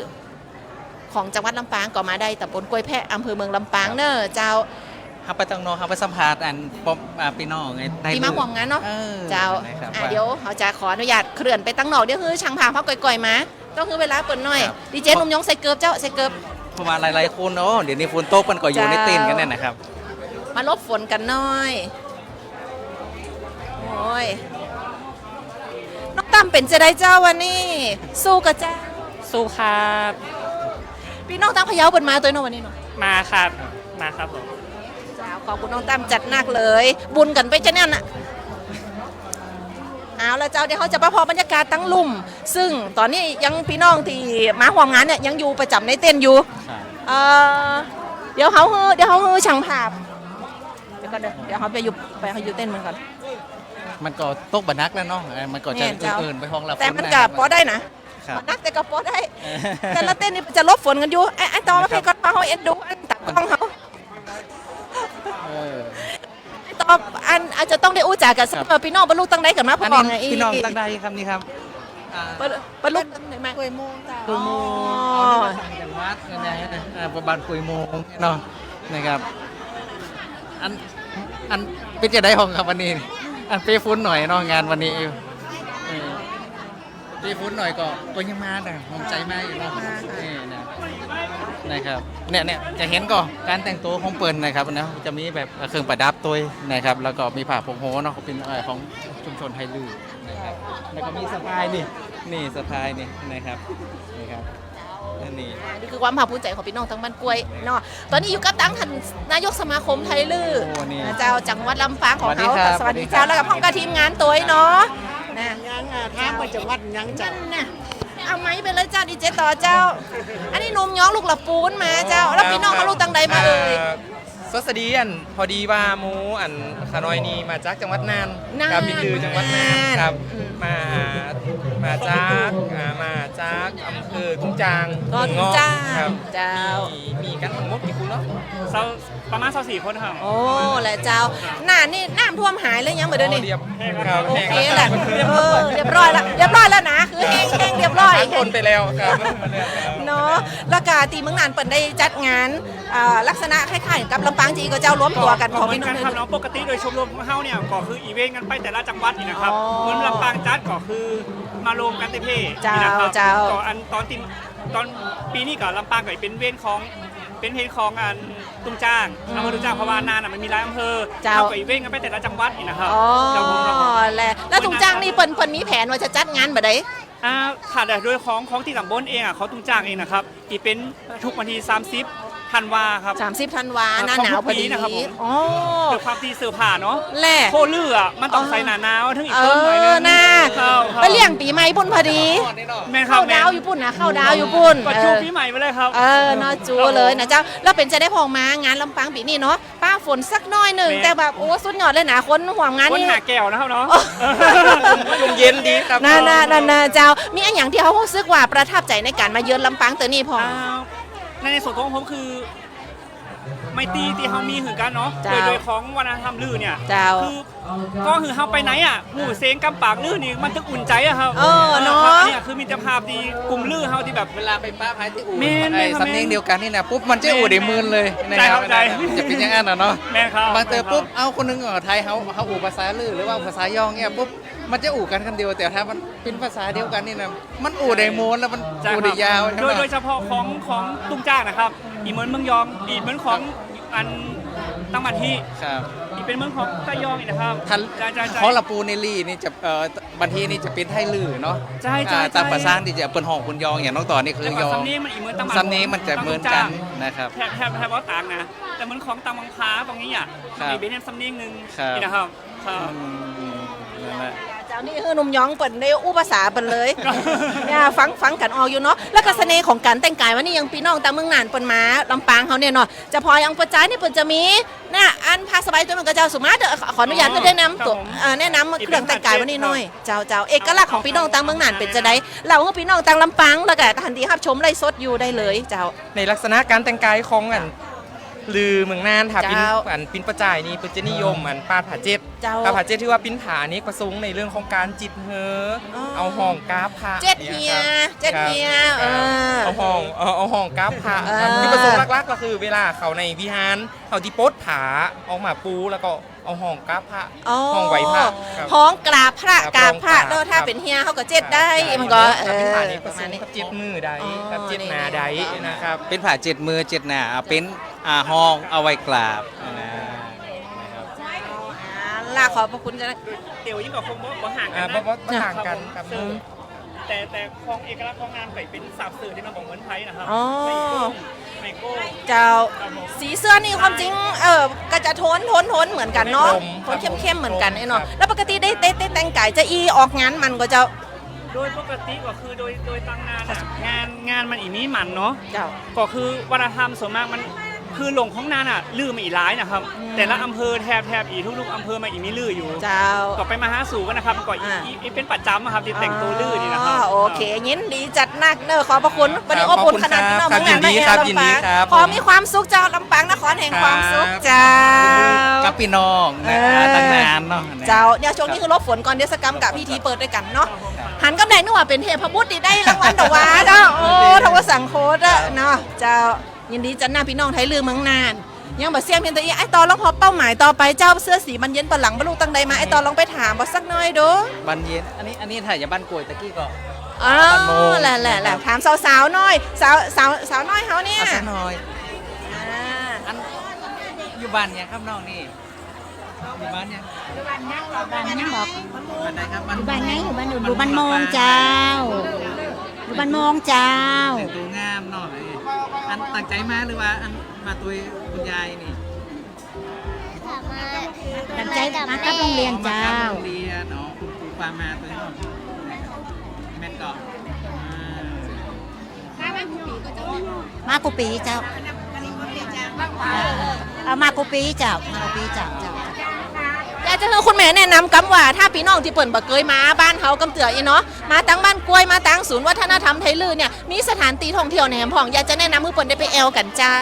ของจังหวัดลำปางก็มาได้ตำบลกล้วยแพะอำเภอเมืองลำปางเนอะเจ้า เฮาไปตั้งโนเฮาไปสัมภาษณ์อันป๊อปพี่น้องไงได้ ที่มาห่วงงานเนาะ ออ เจ้า นะครับ เดี๋ยวเขาจะขออนุญาตเคลื่อนไปตั้งนอกเดี๋ยวคือช่างภาพเขาก่อยๆมาต้องคือเวลาเปิดหน่อย ครับ ดีเจหนุ่มยงใส่เกิบเจ้าใส่เกิบ เพราะว่าหลายๆคนเนาะเดี๋ยวนี้ฝนตกมันก็อยู่ในเต็นท์กันเนี่ยนะครับ มาลบฝนกันหน่อยโอ้ยน้องตั้มเป็นจะได้เจ้าวันนี้สู้กับเจ้า สู้ครับ พี่น้องตั้งพะเยาเปิดมาตัวน้องวันนี้เนาะ มาครับมาครับผม เจ้าขอบคุณน้องตั้มจัดหนักเลย บุญกันไปจะเนี่ยน่ะเอาละเจ้าเดี๋ยวเขาจะประพอบรรยากาศตั้งลุ่ม ซึ่งตอนนี้ยังพี่น้องที่มาห่วมงานเนี่ยยังอยู่ประจำในเต้นท์อยู่เอ่อเดี๋ยวเขาฮือช่างภาพเดี๋ยวก่อนเดี๋ยวเขาไปอยู่เต้นท์มันก่อน มันก็ตกบันักแล้วเนาะมันก็จะ แม่นเจ้า อื่นๆไปห้องเรา แต่มันกับพอได้นะครับ นักแต่ก็พอได้ แต่ละเต้นนี่จะลบฝนกันอยู่ไอ้ต่อมาเพลงก็ฟังเขาเอ็นดูอันตักต้องเขา เออ ไอ้ต่ออันอาจจะต้องได้อู้จ่ากันสักพี่น้องบรรลุตั้งได้กันมาพ อัน อ นี้ ไง พี่น้องตั้งได้ครับนี่ครับ บรรลุตั้งไหนมาคุยโมงจ้า คุยโมงอย่างวัดยังไงประมาณคุยโมงเนาะนะครับอันเป็นจะได้ห้องครับวันนี้อันเปฟุ้นหน่อยเนาะงานวันนี้เปฟุ้นหน่อยก็ยังมาแต่หอมใจมากอยู่เนาะนี่นะครับเนี่ยจะเห็นก่อนการแต่งตัวของเปิลนะครับนะจะมีแบบเครื่องประดับตัวนะครับแล้วก็มีผ้าพงโฮเนาะเป็นของชุมชนไทยลือนะครับแล้วก็มีสะพายนี่สะพายนี่นะครับนี่ นี่คือความภาคภูมิใจของพี่น้องทั้งบ้านกล้วยเนาะตอนนี้อยู่กับตั้งท่านนายกสมาคมไทยลือเจ้าจังหวัดลำปางของเขาสวัสดีเจ้าแล้วกับห้องกับทีมงานตัวเนาะนะ ยังทางไปจังหวัดยังจัง น่ะเอาไม้ไปเลยเจ้าดีเจต่อเจ้า อันนี้นมย้องลูกหลับปูนมาเจ้าแล้วพี่น้องเขาลูกตังใดมาเอ่ย สวัสดีพอดีว่าหมูขน้อยนี่มาจากจังหวัดน่านครับพี่คือจังหวัดน่านครับมาจากอำเภอทุ่งจาง ก็ทุ่งจ้า ครับ เจ้า มีกันทั้งหมดกี่คนเนาะ ประมาณ24คนครับ โอ้แหละเจ้าหน้านี่น้ำท่วมหายเลยยังเหมือนเดิมนี่ เรียบครับ โอ แห้ง เค แล้ว แหละเรียบร้อยแล้วนะคือแห้งเรียบร้อย ทั้งคนไปแล้วครับ เนาะแล้วก็ตีเมืองนานเปิดได้จัดงานลักษณะคล้ายๆกับลำปางจีก็เจ้ารวมตัวกันของ เหมื พี่ อน น้อ กั ง นครับเนาะปกติโดยชมรมของเฮาเนี่ยก็คืออีเวนต์กันไปแต่ละจังหวัดนี่นะครับ อ๋อ เหมือนลำปางจัดก็คือมารวมกันเต้เพ่ เจ้า นี่นะครับ เจ้า ก็ตอนปีนี้ก็ลำปางก็เป็นเพลงของตุ้งจ้างอำเภอตุ้งจ้างเพราะว่านานมันมีหลายอำเภอ เจ้า เราก็อีเวนต์กันไปแต่ละจังหวัดนี่นะครับ อ๋อ เจ้าผมครับผม แล้วตุงจ้างนี่เปิ่นมีแผนว่าจะจัดงานแบบใด ค่ะแต่โดยของที่ตำบลเองเขาตุ้งจ้างเองนะครับอีเป็นทุกวันที่30ธันวาครับ 30ธันวาหน้าหนาวพอดี ของทุกปีนะครับผม อ๋อ เกิดความที่เสื้อผ้าเนาะ แหละ โคลื่อมันต้องใส่หนาหนาวถึงอีก เอ ต้นหน่อยนึ อง น่า ครับ ไปเลี้ยงปีใหม่ปุ่นพอดี แม่นครั เข้า บแม่ ดาวน อยู่ปุ่นนะเข้าดาวอยู่ปุ่น ก็จูปีใหม่ไปเลยครับ เนาะจูเลยนะเจ้าแล้วเป็นจะได้พองมางานลำปางปีนี้เนาะป้าฝนสักหน้อยหนึ่ง แม่ แต่แบบโอ้สุดยอดเลยนะคนห่วงงาน คน นี่ หาแก้วนะครับเนาะ ลมเย็นดีครับ น่าเจ้ามีอันอย่างที่เขารู้สึกว่าประทับใจในการมาเยือนลำปางเตอนี่พอ ในส่วนของผมคือ ไม่ตีที่เขามีหือกันเนาะ เจ้า โดยของวัฒนธรรมลือเนี่ย เจ้า คือก็คือเขาไปไหนอ่ะหมู่เซงกำปากลือนี่มันถึงอุ่นใจอะครับ เนาะ ครับเนี่ยคือมีแต่ภาพที่กลุ่มลือเขาที่แบบ เวลาไปป้าพายที่อู่ แม่น ไอ้ ครับ สำเนียงเดียวกันนี่นะปุ๊บมันจะอู่ได้หมื่นเลยนะครับ ใจ จะเป็นอย่างนั้นนะเนาะ แม่นครับ บางเตอปุ๊บเอาคนหนึงไทยเขาอู่ภาษาลือหรือว่าภาษาย่องเนี่ยปุ๊บมันจะอู่กันคำเดียวแต่ถ้ามันเป็นภาษาเดียวกันนี่นะมันอู่ได้โมนแล้วมัน ใช่ อู่ ครั ได้ บ ยาวใช่ไหม โดยเฉพาะของตุ้งจ้างนะครับอีเหมือนเมืองยองอีเหมือนของอันตั้งบันที่ ครับ อีเป็นเมืองของตะยองอีกนะครับ ทัน ใช่ เพราะละปูเนลี่นี่จะบันทีนี่จะเป็นไทยลือเนาะ ใช่ ตามภาษาที่จะเปิดห้องคุณยองอย่างน้องต่อนี่คื แต่ อย ว่า อง สำเนียงมันอีเหมือนตั้งบัน สำเนียงมันจะเหมือนกันนะครับ แทบว่าต่างนะแต่เหมือนของตังมังค้าตรงนี้อ่ะ ครับ มีเบนเนมสำเนียงหนึ่ง ครับ นี่นะครับครับ นั่นแหละ เจ้านี่คือหนุ่มยองเปิดได้อู้ภาษาเปิดเลย เนี่ยฟังกันออกอยู่เนาะแล้วก็เสน่ห์ของการแต่งกายวันนี้ยังพี่น้องตามเมืองน่านเปิดมาลำปางเขาเนี่ยเนาะจะพอยังประจายนี่เปิดจะมีเนี่ยอันพาสบายตัวมันก็เจ้าสุมาเด้อขออนุญาตก็ได้นำตัวแนะนำเครื่องแต่งกายวันนี้หน่อยเจ้าเอกลักษณ์ของพี่น้องตามเมืองน่านเป็นจะได้เราให้พี่น้องตามลำปางแล้วก็ทันทีรับชมไลฟ์สดอยู่ได้เลยเจ้า ในลักษณะการแต่งกายของ ลือเมืองน่านถ้าปิ้น เจ้า อันปิ้นประจ่ายนี่เปิ้นจะนิยมอันปาดผาเจ็ด เจ้า ปาดผาเจ็ดที่ว่าปิ้นผานี่ประสงค์ในเรื่องของการจิตเฮอ อ๋อ เอาห้องกราฟพระ เจ็ดเฮียเจ็ดเฮีย เอาห้องกราฟพระ เออ ที่ประสงค์หลักๆก็คือเวลาเขาในวิหารเขาที่โป๊ดผาออกมาปูแล้วก็เอาห้องกราฟพระห้องไหวพระครับ ห้องกราบพระ ครับ กราบพระ ห้องกราบ แล้วถ้า ครับ เป็นเฮียเขาก็เจ็ดได้มันก็ ถ้าปิ้นผานี่ป ประ ระ ส มาณ งค์ นี้ กับเจ็ดมือใด อ๋อ กับเจ็ดหนาใดนะครับ เป็นผ่า7 มือ 7 หน้าเป็นห้องเอาไว้กราบนะครับ ลาขอบพระคุณจ้ะ เดี๋ยวยิ่งกว่าคงบ่ห่างกั อ่าน นะ บ่ต่างกันครับ แต่ของเอกลักษณ์ของงานไปเป็นสาบสื่อที่มันบอกเหมือนไทยนะครับ อ๋อ ไมโก้ เจ้าสีเสื้อนี่ความจริงก็จะโทนเหมือนกันเนาะโทนเข้มๆเหมือนกันไอ้เนาะแล้วปกติได้แต่งกายจะอีออกงานมันก็จะ โดยปกติก็คือโดยตั้งงานอะงานมันอีมีหมันเนาะ เจ้า ก็คือวัฒนธรรมส่วนมากมันคือหลงของนานอ่ะลือมาอีร้ายนะครับ แต่ละอำเภอแถบอีทุกๆอำเภอมาอีมีลืออยู่ เจ้า ก็ไปมาหาสู่กันนะครับก็อีเป็นประจำอะครับที่แต่งตัวลือนี่นะครับ โอเคยินดีจัดหนักเนอะขอบพระคุณวันนี้ ครั อ บบ อุ่นขนาดนี้เนาะ ขอบคุณ งานมา ครับ แอล ยิน ลำ ดี ปาง ครับ ขอมีความสุขเจ้าลำปางนครแห่งความสุขเจ้า กับพี่น้องนะตั้งนานเนาะ เจ้าเดี๋ยวช่วงนี้คือลบฝนก่อนเดี๋ยวสกรรมกับพิธีเปิดด้วยกันเนาะหันกับไหนนึกว่าเป็นเทพบุตรได้รางวัลดอกว้าเนาะโอ้ทวสังโคตรอะเนาะเจ้ายินดีจัดหน้าพี่น้องไทยลือเมืองนานยังบ่เสียงเพียงแต่อีไอ้ตอนลองพอเป้าหมายต่อไปเจ้าเสื้อสีมันเย็นปะหลังบรรลุตั้งใดมาไอ้ตอนลองไปถามบ่สักหน่อยดู บ้านเย็นอันนี้ถ่ายจากบ้านกลวยตะกี้ก็ อ๋อ บ้านโมง แหละถามสาวๆหน่อยสาวน้อยเฮาเนี่ย อาสน้อย อ่า อันอยู่บ้านเนี่ยครับน้องนี่อยู่บ้านเนี่ย บ้านยังบอก บ้านไหนครับบ้าน บ้านไหนอยู่บ้านอยู่บ้านโมงเจ้าอยู่บ้านโมงเจ้า แต่งตัวงามเนาะอันตั้งใจมาหรือว่าอันมาตัวคุณยายนี่ ตั้งใจมากับโรงเรียนเจ้า โรงเรียนคุณครูพามาตัวนี้แม่นก็ มากุปีเจ้าเอามากุปีเจ้ามากุปีเจ้า อยากจะให้คุณแม่แนะนำกำว่าถ้าพี่น้องที่เปิ่นบ่เคยมาบ้านเขากำเตืออีเนาะมาตั้งบ้านกล้วยมาตั้งศูนย์วัฒนธรรมไทยลือเนี่ยมีสถานที่ท่องเที่ยวในแหมพ่องอยากจะแนะนำให้เปิ่นได้ไปแอลกันเจ้า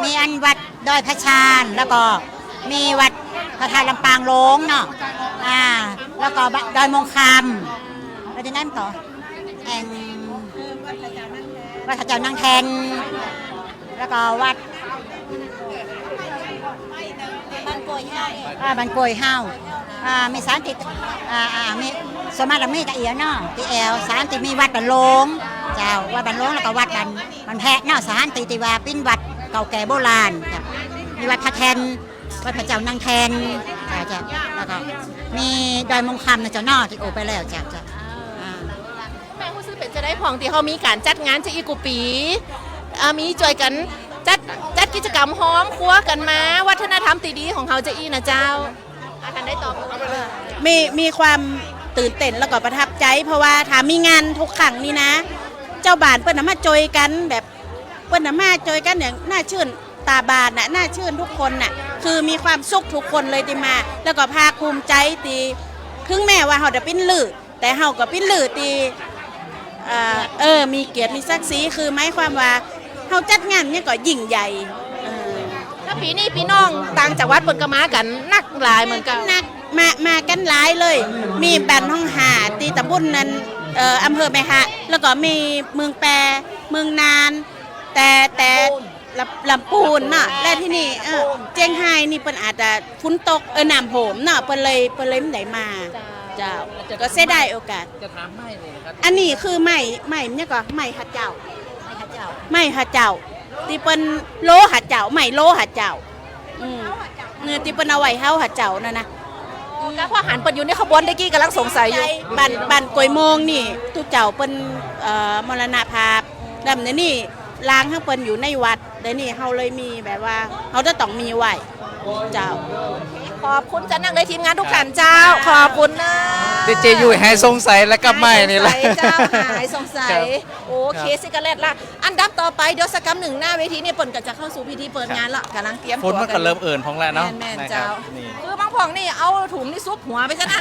มีอันวัดดอยพระชานแล้วก็มีวัดพระธาตุลำปางโลงเนาะแล้วก็ดอยมงคำแล้วที่นั่นก็แองวัดพระเจ้านั่งแทนแล้วก็วัดบ้านโกยเฮามีสารติดมีสมมาตรมีตะเอียเนาะตีแอลสารติมีวัดบันโลงเจ้าวัดบันโลงแล้วก็วัดบันแพะเนาะสารติว่าปิ้นวัดเก่าแก่โบราณจ้ะมีวัดพระแทนวัดพระเจ้านางแทนจ้ะแล้วก็มีดอยมงคำนะเจ้าเนาะที่โอไปแล้วจ้ะแม่ผู้ซื้อเป็นจะได้พ่องที่เขามีการจัดงานจะอีกุปีมีจอยกันจัดกิจกรรมห้อมครัวกันมาวัฒนธรรมตีดีของเขาจะอีนะเจ้าท่านได้ตอบ มีความตื่นเต้นแล้วก็ประทับใจ เพราะว่าถ้ามีงานทุกครั้งนี่นะ เจ้าบ้านเปิ้นมาจอยกันแบบเปิ้นมาจอยกันอย่างน่าชื่นตาบานน่ะน่าชื่นทุกคนน่ะคือมีความสุขทุกคนเลยที่มา แล้วก็ภาคภูมิใจตีถึงแม้ว่าเฮาจะปิ้นลือแต่เฮาก็ปิ้นลือตีมีเกียรติมีศักดิ์ศรีคือหมายความว่าเฮาจัดงานเนี่ยก็ยิ่งใหญ่ถ้าปีนี้พี่น้องต่างจากวัดเปิ่นก็มากันนักหลายเหมือนกัน นักมากันหลายเลย มีบ้านห้องหาตีตำบลนั้นอำเภอแม่ฮะแล้วก็มีเมืองแปรเมืองนานแต่ลำปูนเนาะและที่นี่เจียงไฮ้นี่เปิ้นอาจจะฝนตกน้ำโหมเนาะเปิ้นเลยไม่ได้มาเจ้าก็เสียดายโอกาส จะถามไม่เลยนะครับ อันนี้คือไม้เนี่ยก็ไม้หัดเจ้าไม้หัดเจ้าที่เปิ้นโลหัดเจ้าไม้โลหัดเจ้าเนี่ยที่เปิ้นเอาไว้เฮาหัดเจ้านั่นนะ แล้วพอหันเปิดอยู่ในขบวนตะกี้กำลังสงสัยอยู่ บ้านกวยโมงนี่ทุกเจ้าเปิ้นมรณภาพแล้วเดี๋ยวนี้ล้างทั้งเปิ้นอยู่ในวัดเดี๋ยวนี้เฮาเลยมีแบบว่าเฮาจะต้องมีไว้เจ้า ขอบคุณจะนั่งเลยทีมงานทุกท่านเจ้า ขอบคุณนะ ดีเจยุ้ยหายสงสัยแล้วก็ไม่นี่แหละ หายสงสัยเจ้าหายสงสัยโอเคซิกาเลตละอันดับต่อไปเดี๋ยวสักกำหนึ่งหน้าเวทีนี่เปิ่นก็จะเข้าสู่พิธีเปิดงานละกำลังเตรียม ฝนมันก็เริ่มเอิ่นพองแล้วเนาะ แม่น นะ ๆ ครั เจ้า บนี่ คือบางผ่องนี่เอาถุงนี่ซุปหัวไปซะนะ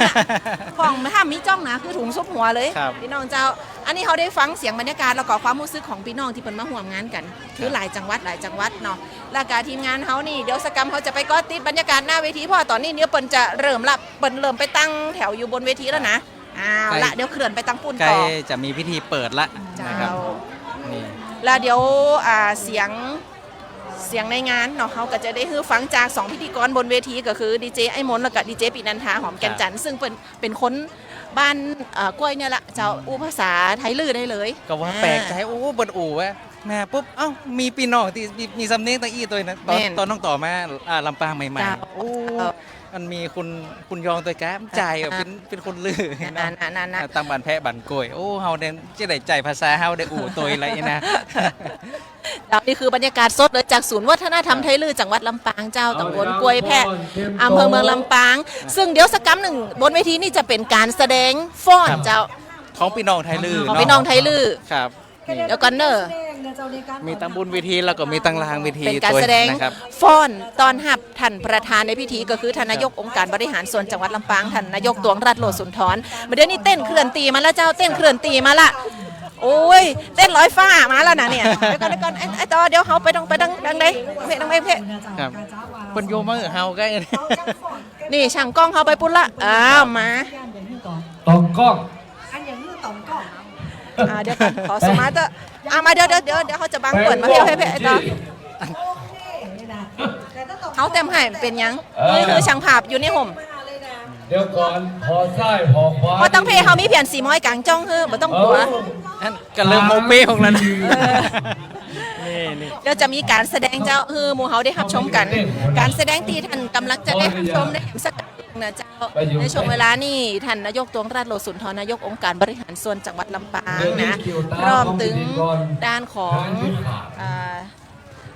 ผ่องถ้ามีจ้องนะคือถุงซุปหัวเลย ครับ พี่น้องเจ้า อันนี้เขาได้ฟังเสียงบรรยากาศแล้วก็ความรู้สึกของพี่น้องที่เพิ่นมาร่วมงานกันคือหลายจังหวัดเนาะแล้วก็ทีมงานเขานี่เดี๋ยวสกรรมเขาจะไปก็ติดบรรยากาศหน้าเวทีเพราะตอนนี้เปิ้นจะเริ่มไปตั้งแถวอยู่บนเวทีแล้วนะละเดี๋ยวเคลื่อนไปตั้งปุ่น ใกล้ ต่อ จะมีพิธีเปิดละนะครับ เจ้า นี่ แล้วเดี๋ยวเสียงในงานเนาะเขาก็จะได้ฮือฟังจาก2พิธีกรบนเวทีก็คือดีเจไอ้มนต์แล้วก็ดีเจปีนันทาหอมแก่นจันทร์ซึ่งเป็นคนบ้านกล้วยเนี่ยแหละเจ้าอู้ภาษาไทยลือได้เลย ก็ว่าแปลกใจโอ้บนอู่วะแม่ปุ๊บเอ้ามีพี่น้องที่มีสำเนียงตะอี้ตัวนะตอนน้องต่อมาลำปางใหม่ เจ้า ๆโอ้มันมีคุณยองตัวแก้มใจเป็นคนลือเนาะ นั่น ตั้งบันแพะบันกล้วยโอ้เฮาเนี่ยจะได้ใจภาษาเฮาได้อู่ตัวอะไรนะ นี่คือบรรยากาศสดเลยจากศูนย์วัฒนธรรมไทยลือจังหวัดลำปางเจ้าตำบลกล้วยแพะอำเภอเมืองลำปางซึ่งเดี๋ยวสักกำหนึ่งบนเวทีนี่จะเป็นการแสดงฟ้อนเจ้า ของพี่น้องไทยลือ ของ เนาะ พี่น้องไทยลือ ครับนี่ เดี๋ยวก่อนเนอะ มีตั้งบุญเวทีแล้วก็มีตั้งลางเวที เป็นการ วย แสดง นะครับ ฟ้อนตอนหับท่านประธานในพิธีก็คือท่านนายกองค์การบริหารส่วนจังหวัดลำปางท่านนายกตวงรัตน์โลสุนทรเดี๋ยวนี้เต้นเคลื่อนตีมาแล้วเจ้าเต้นเคลื่อนตีมาละโอ้ยเต้นร้อยฟ้ามาแล้วนะเนี่ยเดี๋ยวก่อนไอ้ต่อเดี๋ยวเขาไปดังไหนเพะ ครับคนโยมาเฮาใกล้ นี่ช่างกล้องเขาไปปุ๊บละอ้าวมา ตองกล้อง เดี๋ยวก่อนขอสมาร์ทมาเดี๋ยวเขาจะบังเปิดมาเพี้ยวให้เพะไอ้ต่อเขาเต็มให้เป็นยังนี่คือช่างภาพอยู่ในห่ม เดี๋ยวก่อนพอซ้ายพอขวา พอต้องเพเขามีเพียนสีม้อยกลางจ้องเฮ้อบ่ต้องกลัว นั่นก็เริ่มโมเป้ของแล้วนะนี่ เดี๋ยวจะมีการแสดงเจ้าหมู่เฮาได้รับชมกัน การแสดงที่ท่านกำลังจะได้รับชมได้สักนะเจ้าในช่วงเวลานี้ท่านนายกตวงราชโลสุนทรนายกองค์การบริหารส่วนจังหวัดลำปางนะพร้อมถึงด้านของ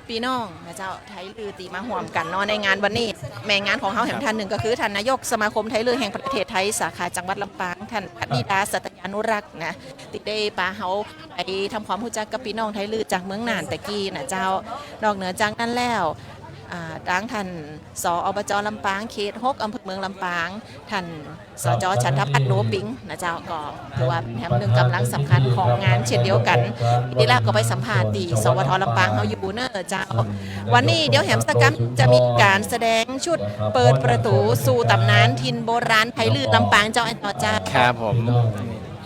พี่น้องนะเจ้าไทยลือตีมาห่วมกันเนาะในงานวันนี้แม่งานของเฮาแห่งท่านหนึ่งก็คือท่านนายกสมาคมไทยลือแห่งประเทศไทยสาขาจังหวัดลำปางท่านปณิดาสัตยานุรักษ์นะติดได้ปาเฮาไปทำความรู้จักกับพี่น้องไทยลือจากเมืองน่านตะกี้นะเจ้านอกเหนือจากนั้นแล้วดังท่านสอบจลำปางเขต6อำเภอเมืองลำปางท่านสจชันทพัฒน์โนปิงนะเจ้าก็ถือว่าเป็นแถมหนึ่งกำลังสำคัญของงานเช่นเดียวกันทีแรกก็ไปสัมภาษณ์ที่สวทลำปางเขาอยู่เนอเจ้าวันนี้เดี๋ยวแหมสกรรมจะมีการแสดงชุดเปิดประตูสู่ตำนานทินโบราณไทยลือลำปางเจ้าไอ้ต่อจ้า ครับผม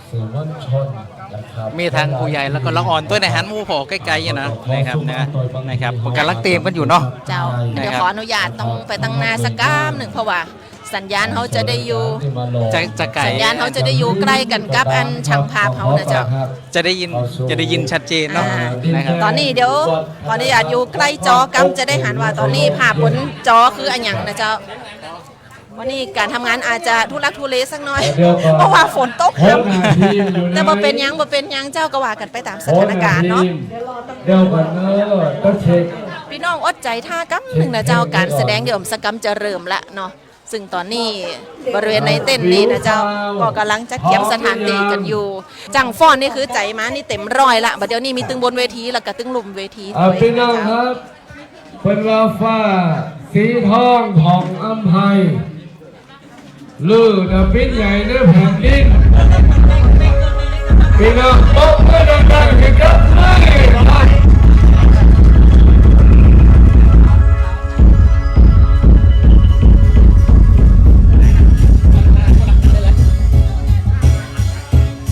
สื่อมวลชนนะครับ มีทางผู้ใหญ่แล้วก็ละอ่อนตัวในหันหมู่พอใกล้ๆนะครับนะครับผมกำลังเตรียมกันอยู่เนาะ เจ้าเดี๋ยวขออนุญาตต้องไปตั้งหนาสักกามหนึ่งเพราะว่าสัญญาณเขาจะได้อยู่ จะไกล สัญญาณเขาจะได้อยู่ใกล้กันกับอันช่างภาพเขานะเจ้า จะได้ยินชัดเจนเนาะนะครับ ตอนนี้เดี๋ยวขออนุญาตอยู่ใกล้จอกำจะได้หันว่าตอนนี้ภาพบนจอคืออันหยังนะเจ้าวันนี้การทำงานอาจจะทุลักทุเลสักหน่อยเพราะว่าฝนตกครับแต่บ่เป็นหยังเจ้าก็ว่ากันไปตามสถานการณ์เนาะ เดี๋ยวก่อนเนอะต้องเช็ค พี่น้องอดใจท่ากำหนึ่งนะเจ้าการแสดงเดี๋ยวสกรรมจะเริ่มละเนาะซึ่งตอนนี้บริเวณในเต้นนี่นะเจ้าก็กำลังจะเก็บสถานที่กันอยู่จังฟ้อนนี่คือใจมานี่เต็มร้อยละบัดเดี๋ยวนี้มีตึงบนเวทีแล้วก็ตึงลุมเวทีด้วย พี่น้อง นะ ค เจ้า รับเป็นว่าฟ้าสีทองของอำไพลือดะปิ้นใหญ่ในแผ่นดินพี่น้องปกเมื่อดังๆให้กับไม่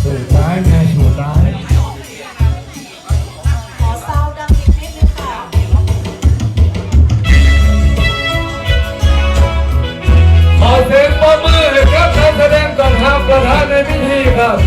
สุดท้ายไงสุดท้ายขอเสียงปรบมือให้กับนักแสดงกองทัพประธานในพิธีครับ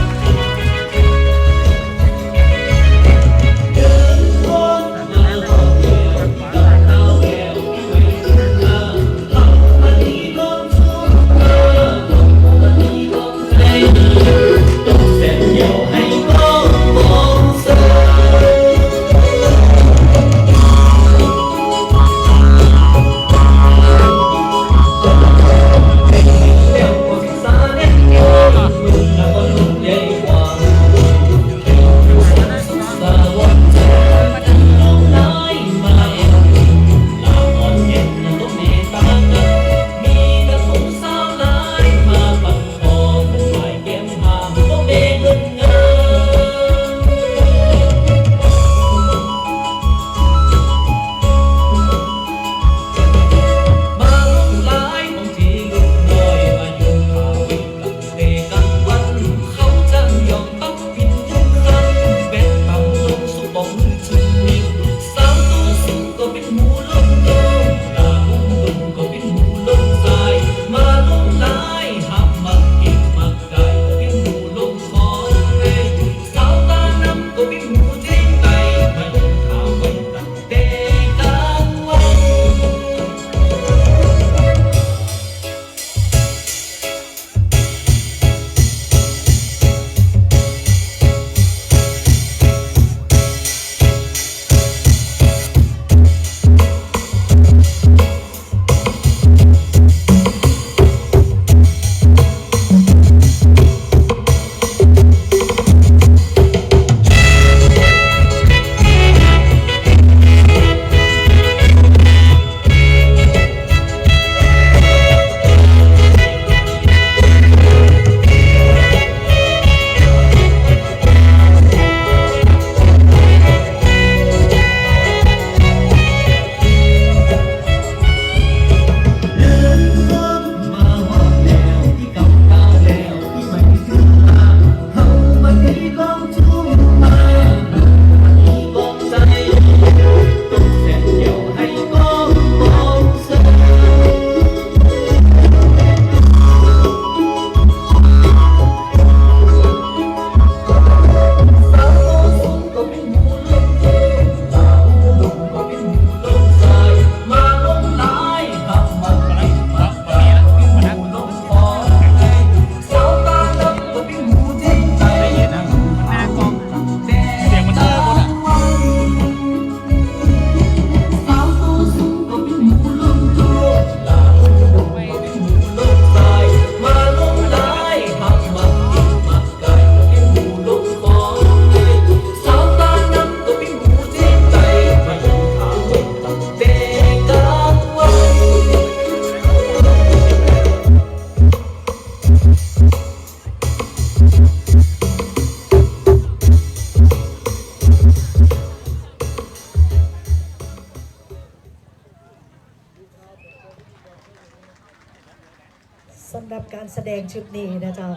การแสดงชุดนี้นะเจ้า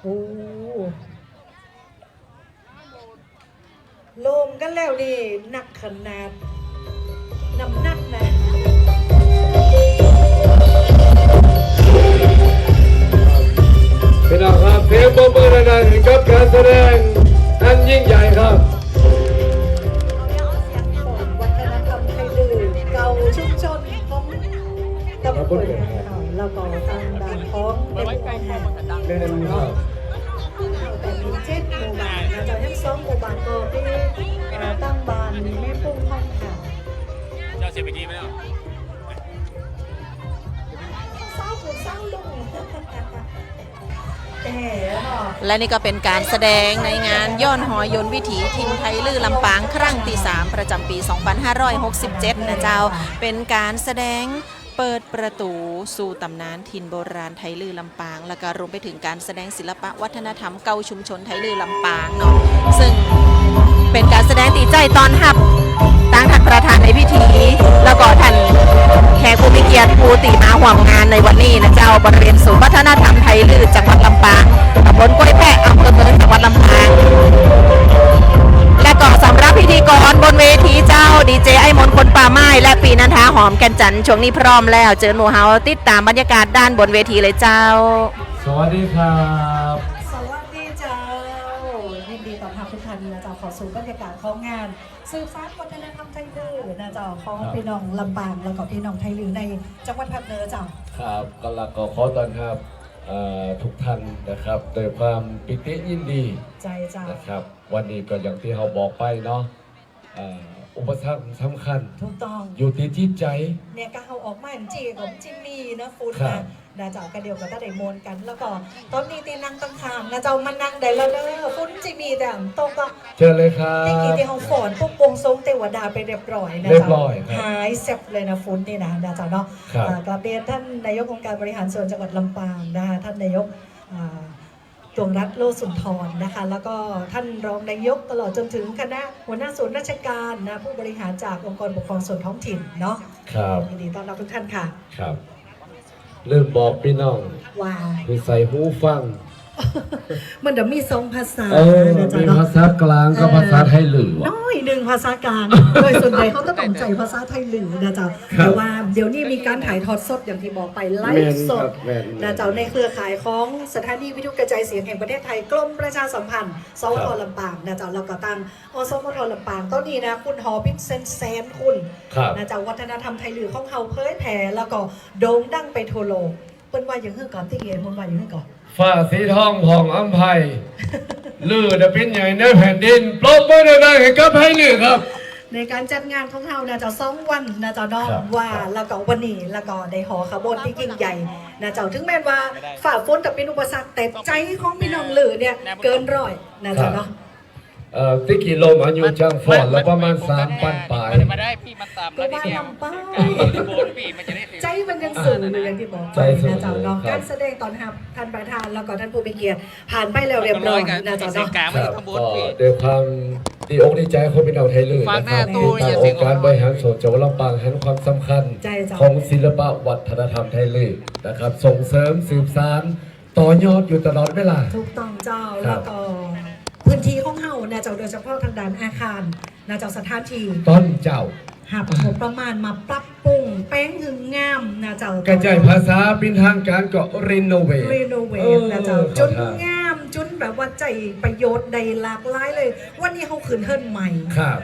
โอ้โลมกันแล้วนี่หนักขนาดน้ำหนักนะพี่น้องครับเพียงปรบมือดังๆให้กับการแสดงอันยิ่งใหญ่ครับวัฒนธรรมไทยลือเก่าชุมชนของตำบลแล้วก็ทางด้านของในหมู่บ้านแต่มี7 หมู่บ้านนะเจ้ายัง2 หมู่บ้านก็ที่ตั้งบ้านแม่ปุ้งห้องขาว เจ้าเสียไปดีไหมเนาะ เศร้าคือเศร้าลุงแต่ และนี่ก็เป็นการแสดงในงานย้อนหอยนวิถีถิ่นไทยลือลำปางครั้งที่ 3 ประจำปี 2567 นะเจ้าเป็นการแสดงเปิดประตูสู่ตำนานถิ่นโบราณไทยลือลำปางแล้วก็รวมไปถึงการแสดงศิลปะวัฒนธรรมเก่าชุมชนไทยลือลำปางเนาะซึ่งเป็นการแสดงตีใจตอนหับตั้งท่านประธานในพิธีแล้วก็ท่านแขกผู้มีเกียรติผู้ติมาห่วมงานในวันนี้นะเจ้าบริเวณศูนย์วัฒนธรรมไทยลือจังหวัดลำปางตำบลกล้วยแพะอำเภอเมืองจังหวัดลำปางและก็สำหรับพิธีกรบนเวทีเจ้าดีเจไอมนคนป่าไม้และปีนันทาหอมแก่นจันทร์ช่วงนี้พร้อมแล้วเจอหนูเฮาติดตามบรรยากาศด้านบนเวทีเลยเจ้า สวัสดีครับ สวัสดีเจ้ายินดีต้อนรับทุกท่านนะเจ้าขอสู่บรรยากาศของงานสืบสานวัฒนธรรมไทยลือนะเจ้าของพี่น้องลำปางแล้วก็พี่น้องไทยลือในจังหวัดภาคเหนือเจ้า ครับก็ลักขอต้อนรับทุกท่านนะครับโดยความปิติยินดี ใจเจ้า นะครับวันนี้ก็อย่างที่เราบอกไปเนาะอุปสรรคสำคัญ ถูกต้อง อยู่ที่จิตใจ เนี่ยก็เอาออกมาอันจีของจิมมี่นะฟุต ครั นะ บ นะเจ้าก็เดียวกับตาได้โมนกัน แล้วก็ตอนนี้ตีนั่งตั้งขางนะเจ้ามันนั่งได้แล้วเด้อฟุตจิมมี่แต่โตก็ เชิญเลยครั ที่กี่ บ ที่เขาฝนพวกปวงทรงเทวดาไปเรียบร้อยนะ เรียบ เจ้า ร้อยครับ หายเซ็บเลยนะฟุตนี่นะเจ้าเนาะ ครับ กราบเรียนท่านนายกองค์การบริหารส่วนจังหวัดลำปางนะคะท่านนายกดวงรัตน์โลสุนทรนะคะแล้วก็ท่านรองนายกตลอดจนถึงคณะหัวหน้าส่วนราชการนะผู้บริหารจากองค์กรปกครองส่วนท้องถิ่นเนาะ ครับ ยินดีต้อนรับทุกท่านค่ะ ครับเริ่มบอกพี่น้อง ว่า คือใส่หูฟัง มันจะมีสองภาษา นะจ๊ะ มี เนาะ ภาษากลางกับภาษาไทยหรือวะ น้อยหนึ่งภาษากลาง โดยส่วนใหญ่เขาก็ต้องใจภาษาไทยหรือนะจ๊ะ ครับ แต่ว่าเดี๋ยวนี้มีการถ่ายทอดสดอย่างที่บอกไปไลฟ์สด แม่น นะจ๊ะในเครือข่ายของสถานีวิทยุกระจายเสียงแห่งประเทศไทยกรมประชาสัมพันธ์สวทลำปางนะจ๊ะแล้วก็ตั้งอสมทลำปางตอนนี้นะคุณหอพิเศษแสนคุณ ครับ นะจ๊ะวัฒนธรรมไทยหรือของเฮาเผยแผ่แล้วก็โด่งดังไปทั่วโลกเปิ้นว่าอย่างฮื้อก่อนที่เอ๋เปิ้นว่าอย่างฮื้อก่อน ฝ่าสีทองผ่องอัมภัยลือจะเป็นใหญ่ในแผ่นดินปรบมือดังๆให้กับไทยลือครับ ในการจัดงานของเรานะเจ้า2 วันนะเจ้าน้อง ครับ ว่าแล้วก็วันนี้แล้วก็ได้หอขบวนที่ยิ่งใหญ่นะเจ้าถึงแม้ว่าฝ่าฝนแต่เป็นอุปสรรคแต่ใจของพี่น้องลือเนี่ยเกินร้อยนะเจ้าเนาะ ติกิโลมอายุจังฟอดแล้วประมาณ3 ปันปลาย มาได้พี่มาตาม ก็ แล้ว ว่า ที่เนี่ย ลำป้า โบนพี่มันจะได้ ใจมันยังสูงอยู่อย่างที่บอกไป ใจสูง นะเจ้าน้อง ครับ การแสดงตอนหับท่านประธานแล้วก็ท่านผู้มีเกียรติผ่านไปแล้วเรียบร้อยนะเจ้าเนาะ กลาง ค ไม่ รับ ขบว ก็ นพี่ ด้วยความดีอกดีใจของพี่น้องไทยลือ ฝาก นะ ห ค น้า รับ ตู้ ที่ อย่า ทาง เสี อย ง งค์การบริหารส่วนจังหวัดลำปางเห็นความสำคัญ ใจเจ้า ของศิลปะวัฒนธรรมไทยลือนะครับส่งเสริมสืบสานต่อยอดอยู่ตลอดเวลา ถูกต้องเจ้า ครั แล้ บ วก็พื้นที่ของเฮานะเจ้าโดยเฉพาะทางด้านอาคารนะเจ้าสถานที่ ต้นเจ้า หับงบประมาณมาปรับปรุงแป้งหึงงามนะเจ้าก ระจายภาษาเป็นทางการก็รีโนเวท รีโนเวทนะเจ้าจนงามจนแบบว่าใจประโยชน์ใดหลากหลายเลย วันนี้เขาขืนเฮิรนใหม่ ครับ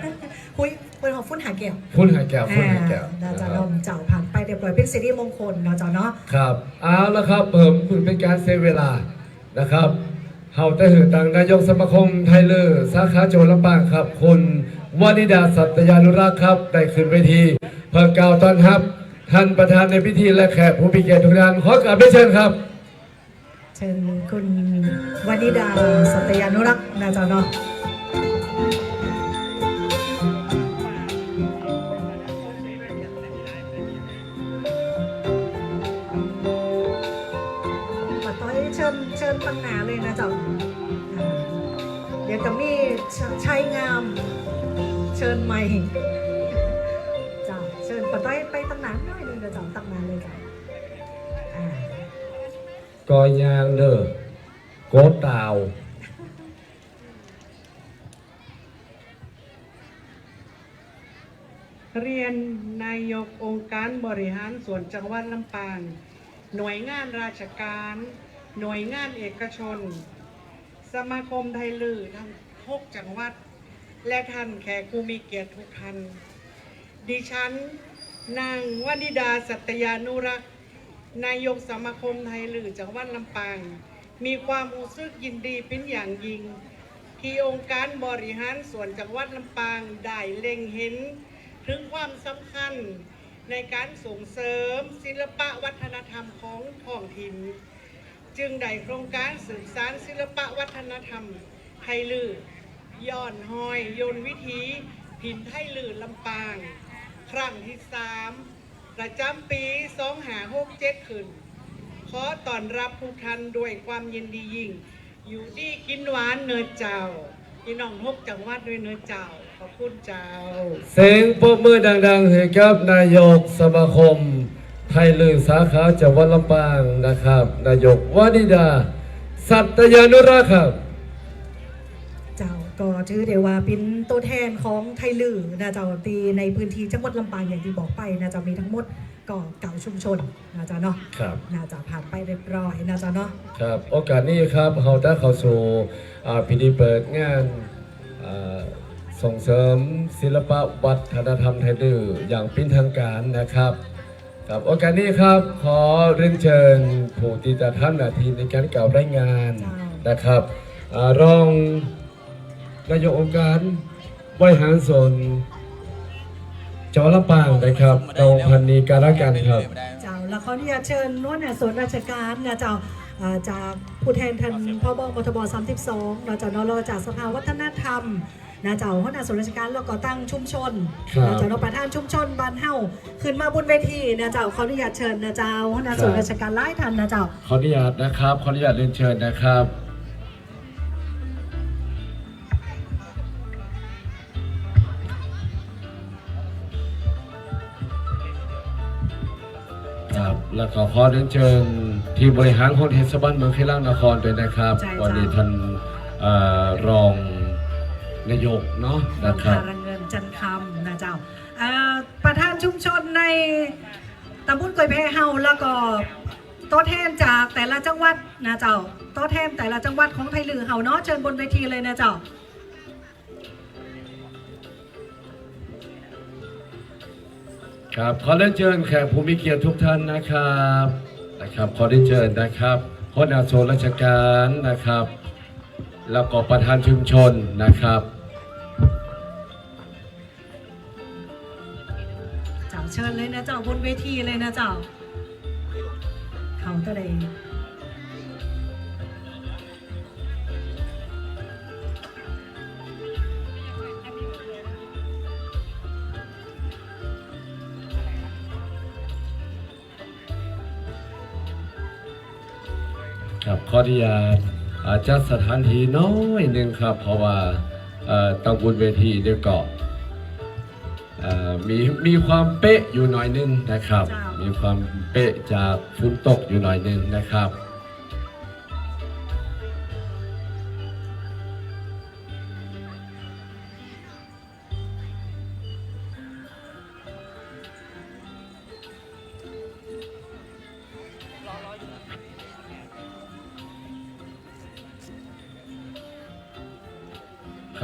หุยเป็นของฟุ้นหาแก้ว พุ่นหายแก้วพุ่นหายแก้ว นะเจ้าเราเจ้าผ่านไปเรียบร้อยเป็นสิริมงคลนะเจ้าเนาะ ครับเอาละครับเพิ่มคุณเป็นการเซฟเวลานะครับเฮาแต่หือตังนายกสมาคมไทยเลอร์สาขาจังหวัดลำปางครับคุณวานิดาสัตยานุรักษ์ครับได้ขึ้นเวทีเพื่อกล่าวต้อนรับท่านประธานในพิธีและแขกผู้มีเกียรติทุกท่านขอกราบเชิญครับ เชิญคุณวนิดาสัตยานุรักษ์นะเจ้าเนาะมาต้อยเชิญตั้งหนาเลยนะเจ้าเดี๋ยวจะมีชายงามเชิญใหม่เจ้าเชิญป้าต้อยไปตั้งหนาหน่อยหนึงเดี๋ยวเจ้าตั้งหนาเลยค่ะ กอยางเนอโกตาว เรียนนายกองค์การบริหารส่วนจังหวัดลำปางหน่วยงานราชการหน่วยงานเอกชนสมาคมไทยลือทั้ง6จังหวัดและท่านแขกผู้มีเกียรติทุกท่านดิฉันนางวนิดาสัตยานุรักษ์นายกสมาคมไทยลือจังหวัดลำปางมีความรู้สึกยินดีเป็นอย่างยิ่งที่องค์การบริหารส่วนจังหวัดลำปางได้เล็งเห็นถึงความสำคัญในการส่งเสริมศิลปะวัฒนธรรมของท้องถิ่นจึงได้โครงการสืบสานศิลปะวัฒนธรรมไทยลือย้อนหอยยนต์วิถีถิ่นไทยลือลำปางครั้งที่3ประจำปี2567ขึ้นขอต้อนรับทุกท่านด้วยความยินดียิ่งอยู่ดีกินหวานเนื้อเจ้าพี่น้อง6จังหวัดด้วยเนื้อเจ้าขอบคุณเจ้าเสียงปรบมือดังๆให้กับนายกสมาคมไทยลือสาขาจังหวัดลำปางนะครับนายกวนิดาสัตยานุรักษ์ครับเจ้าก็ถือเดี๋ยวว่าเป็นตัวแทนของไทยลือนะเจ้าตีในพื้นที่จังหวัดลำปางอย่างที่บอกไปนะเจ้ามีทั้งหมดก็9ชุมชนนะเจ้าเนาะครับน่าจะผ่านไปเรียบร้อยนะเจ้าเนาะครับโอกาสนี้ครับเราได้เข้าสู่พิธีเปิดงานส่งเสริมศิลปะวัฒนธรรมไทยลืออย่างเป็นทางการนะครับครับโอกาสนี้ครับขอเรียนเชิญผู้ที่จะทำหน้าที่ในการกล่าวรายงานนะครับรองนายกองค์การบริหารส่วนจังหวัดลำปางนะครับดาวพันนีการกันครับเจ้าแล้วขออนุญาตเชิญนวดส่วนราชการนะเจ้าจากผู้แทนท่านพบมทบ32นะเจ้านรจากสภาวัฒนธรรมนะเจ้าหัวหน้าส่วนราชการแล้วก็ตั้งชุมชนนะเจ้านประธานชุมชนบ้านเฮาขึ้นมาบนเวทีนะเจ้าขออนุญาตเชิญนะเจ้าหัวหน้าส่วนราชการหลายท่านนะเจ้าขออนุญาตนะครับขออนุญาตเรียนเชิญนะครับครับแล้วก็ขอเรียนเชิญทีมบริหารของเทศบาลเมืองเขลังนครด้วยนะครับวันนี้ท่านรองนายกเนาะนะครับรังเงินจันคำนะเจ้าประธานชุมชนในตำบลกวยแพเฮาแล้วก็ตัวแทนจากแต่ละจังหวัดนะเจ้าตัวแทนแต่ละจังหวัดของไทยลือเฮาเนาะเชิญบนเวทีเลยนะเจ้าครับขอเรียนเชิญแขกผู้มีเกียรติทุกท่านนะครับขอเรียนเชิญนะครับหัวหน้าส่วนราชการนะครับแล้วก็ประธานชุมชนนะครับเจ้าเชิญเลยนะเจ้าบนเวทีเลยนะเจ้าเขาตัวใดครับขออนุญาตจัดสถานที่น้อยหนึ่งครับเพราะว่าตั้งบนเวทีเดี๋ยวก็มีความเป๊ะอยู่หน่อยนึงนะครับมีความเป๊ะจากฝนตกอยู่หน่อยนึงนะครับ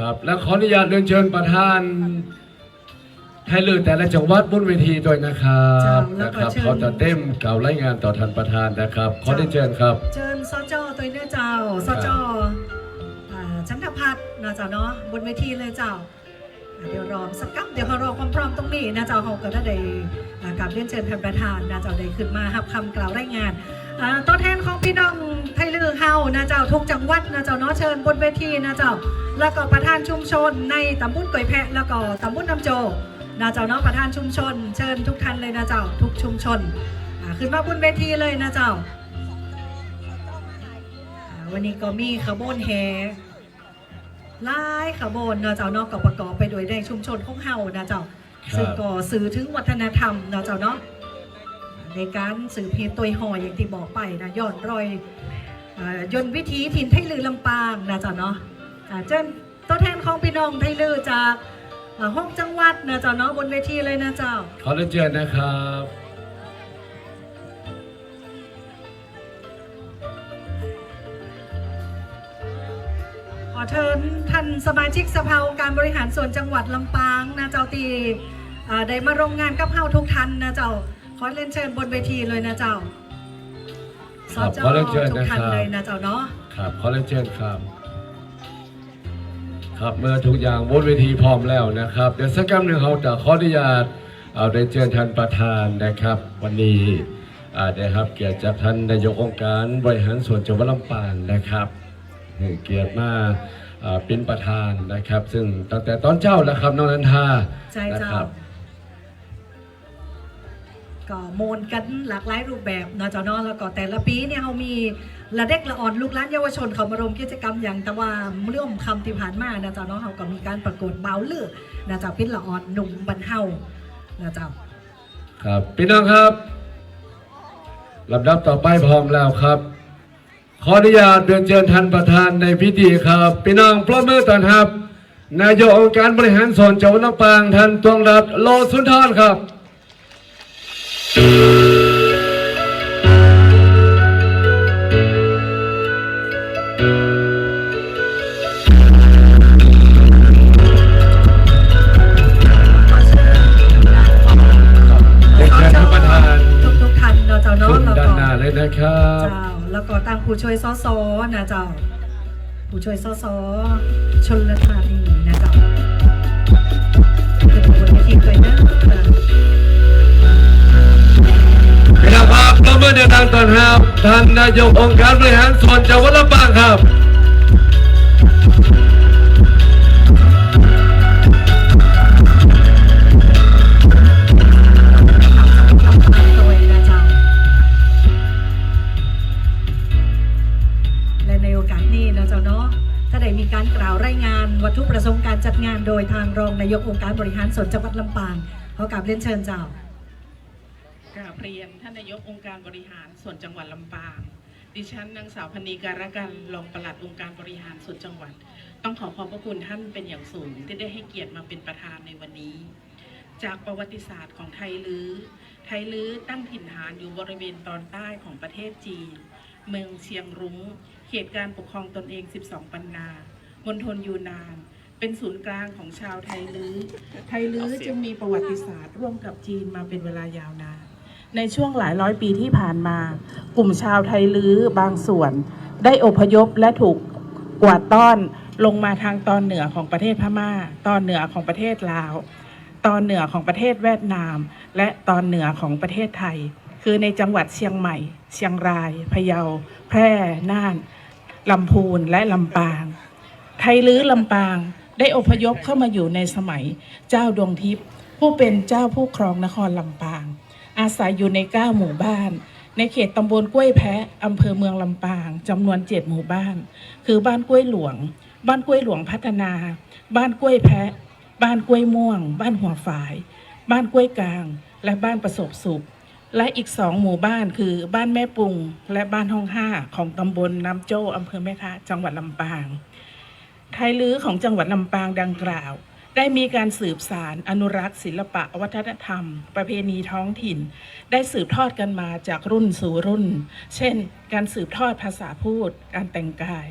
ครับและขออนุญาตเรียนเชิญประธานไทยลือแต่ละจังหวัดบนเวทีด้วยนะครับเขาจะเต็มกล่าวรายงานต่อท่านประธานนะครับขอได้เชิญครับเชิญสจตัวนี้เจ้าสจชันทพัฒน์นะเจ้าเนาะบนเวทีเลยเจ้าเดี๋ยวรอสักกั๊บเดี๋ยวเขารอความพร้อมตรงนี้นะเจ้าเขาก็ได้กราบเรียนเชิญท่านประธานนะเจ้าได้ขึ้นมารับคำกล่าวรายงานตัวแทนของพี่น้องไทยลือเฮานะเจ้าทุกจังหวัดนะเจ้าเนาะเชิญบนเวทีนะเจ้าแล้วก็ประธานชุมชนในตำบลกวยแพะแล้วก็ตำบลน้ำโจนะเจ้าเนาะประธานชุมชนเชิญทุกท่านเลยนะเจ้าทุกชุมชนขึ้นมาบนเวทีเลยนะเจ้าวันนี้ก็มีขบวนแห่หลายขบวนนะเจ้าเนาะก็ประกอบไปโดยในชุมชนของเฮานะเจ้าซึ่งก็สื่อถึงวัฒนธรรมนะเจ้าเนาะ ในการสืบเพตัวหอยอย่างที่บอกไปนะย้อนรอยยนต์วิถีถิ่นไทยลือลำปางนะเจ้าเนาะเจ้าตัวแทนของพี่น้องไทยลือจาก6 จังหวัดนะเจ้าเนาะบนเวทีเลยนะเจ้าขอเรียนเชิญนะครับขอเชิญท่านสมาชิกสภาองค์การบริหารส่วนจังหวัดลำปางนะเจ้าตีได้มาร่วมงานกับเฮาทุกท่านนะเจ้าขอเรียนเชิญบนเวทีเลยนะเจ้าขอเรียนเชิญนะครั เลยนะเจ้าเนาะครับขอเรียนเชิญครับครับเมื่อทุกอย่างบนเวทีพร้อมแล้วนะครับเดี๋ยวสักครู่หนึ่งเราจะขออนุญาตได้เชิญท่านประธานนะครับวันนี้ได้รับเกียรติจากท่านนายกองค์การบริหารส่วนจังหวัดลำปางนะครับเกียรติมาเป็นประธานนะครับซึ่งตั้งแต่ตอนเช้าแล้วครับน้องนันทานะครับก็โมนกันหลากหลายรูปแบบนะเจ้าเนาะแล้วก็แต่ละปีเนี่ยเขามีละเด็กละอ่อนลูกหลานเยาวชนเขามาร่วมกิจกรรมอย่างแต่ว่าเรื่องคำที่ผ่านมานะเจ้าเนาะเขาก็มีการประกวดเบาเลือนะเจ้าพิษละอ่อนหนุ่มบรรเทานะเจ้าครับพี่น้องครับลำดับต่อไปพร้อมแล้วครับขออนุญาตเรียนเชิญท่านประธานในพิธีครับพี่น้องปรบมือต้อนรับนายกองค์การบริหารส่วนจังหวัดลำปางท่านตวงรัตน์โลสุนทรครับทุกท่านเจ้าเนาะแล้วก็ด้านหน้าเลยนะครับแล้วก็ตั้งผู้ช่วยสสนะเจ้าผู้ช่วยสสชลธานีนะเจ้าเป็นคนที่เคยนะพี่น้องครับเราเมื่อเดินทางต้อนรับท่านนายกองค์การบริหารส่วนจังหวัดลำปางครับมีการกล่าวรายงานวัตถุประสงค์การจัดงานโดยทางรองนายกองค์การบริหารส่วนจังหวัดลำปางขอกราบเรียนเชิญเจ้ากราบเรียนท่านนายกองค์การบริหารส่วนจังหวัดลำปางดิฉันนางสาวพนีการกันรองปลัดองค์การบริหารส่วนจังหวัดต้องขอบพระคุณท่านเป็นอย่างสูงที่ได้ให้เกียรติมาเป็นประธานในวันนี้จากประวัติศาสตร์ของไทลื้อตั้งถิ่นฐานอยู่บริเวณตอนใต้ของประเทศจีนเมืองเชียงรุ้งเขตการปกครองตนเอง12 ปันนามณฑลยูนานเป็นศูนย์กลางของชาวไทลื้อจึงมีประวัติศาสตร์ร่วมกับจีนมาเป็นเวลายาวนานในช่วงหลายร้อยปีที่ผ่านมากลุ่มชาวไทลื้อบางส่วนได้อพยพและถูกกวาดต้อนลงมาทางตอนเหนือของประเทศพม่าตอนเหนือของประเทศลาวตอนเหนือของประเทศเวียดนามและตอนเหนือของประเทศไทยคือในจังหวัดเชียงใหม่เชียงรายพะเยาแพร่น่านลำพูนและลำปางไทลื้อลำปางได้อพยพเข้ามาอยู่ในสมัยเจ้าดวงทิพย์ผู้เป็นเจ้าผู้ครองนครลำปางอาศัยอยู่ใน9 หมู่บ้านในเขตตำบลกล้วยแพะอำเภอเมืองลำปางจำนวน7 หมู่บ้านคือบ้านกล้วยหลวงบ้านกล้วยหลวงพัฒนาบ้านกล้วยแพะบ้านกล้วยม่วงบ้านหัวฝายบ้านกล้วยกลางและบ้านประสบสุขและอีก2 หมู่บ้านคือบ้านแม่ปุงและบ้านห้อง5ของตำบลน้ำโจ้อำเภอแม่ทะจังหวัดลำปางไทลื้อของจังหวัดลำปางดังกล่าวได้มีการสืบสานอนุรักษ์ศิลปะวัฒนธรรมประเพณีท้องถิ่นได้สืบทอดกันมาจากรุ่นสู่รุ่นเช่นการสืบทอดภาษาพูดการแต่งกาย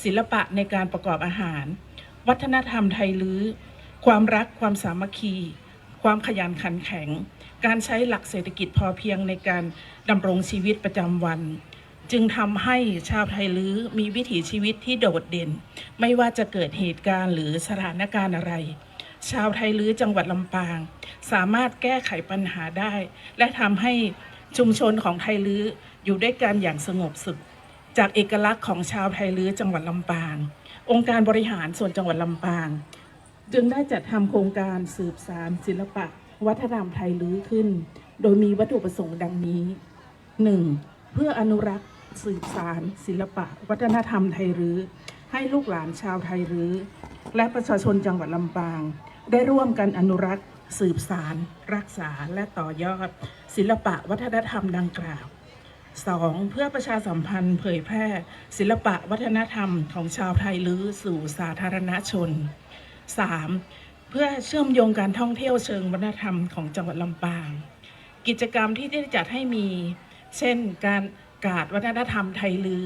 ศิลปะในการประกอบอาหารวัฒนธรรมไทลื้อความรักความสามัคคีความขยันขันแข็งการใช้หลักเศรษฐกิจพอเพียงในการดำรงชีวิตประจำวันจึงทำให้ชาวไทลื้อมีวิถีชีวิตที่โดดเด่นไม่ว่าจะเกิดเหตุการณ์หรือสถานการณ์อะไรชาวไทลื้อจังหวัดลำปางสามารถแก้ไขปัญหาได้และทำให้ชุมชนของไทลื้ออยู่ด้วยกันอย่างสงบสุขจากเอกลักษณ์ของชาวไทลื้อจังหวัดลำปางองค์การบริหารส่วนจังหวัดลำปางจึงได้จัดทำโครงการสืบสานศิลปะวัฒนธรรมไทลื้อขึ้นโดยมีวัตถุประสงค์ดังนี้ 1. เพื่ออนุรักษ์สืบสานศิลปะวัฒนธรรมไทลื้อให้ลูกหลานชาวไทลื้อและประชาชนจังหวัดลำปางได้ร่วมกันอนุรักษ์ สืบสารรักษาและต่อยอดศิลปะวัฒนธรรมดังกล่าว 2. เพื่อประชาสัมพันธ์เผยแพร่ศิลปะวัฒนธรรมของชาวไทยลื้อสู่สาธารณชน 3. เพื่อเชื่อมโยงการท่องเที่ยวเชิงวัฒนธรรมของจังหวัดลำปางกิจกรรมที่ได้จัดให้มีเช่นการวัฒนธรรมไทยลื้อ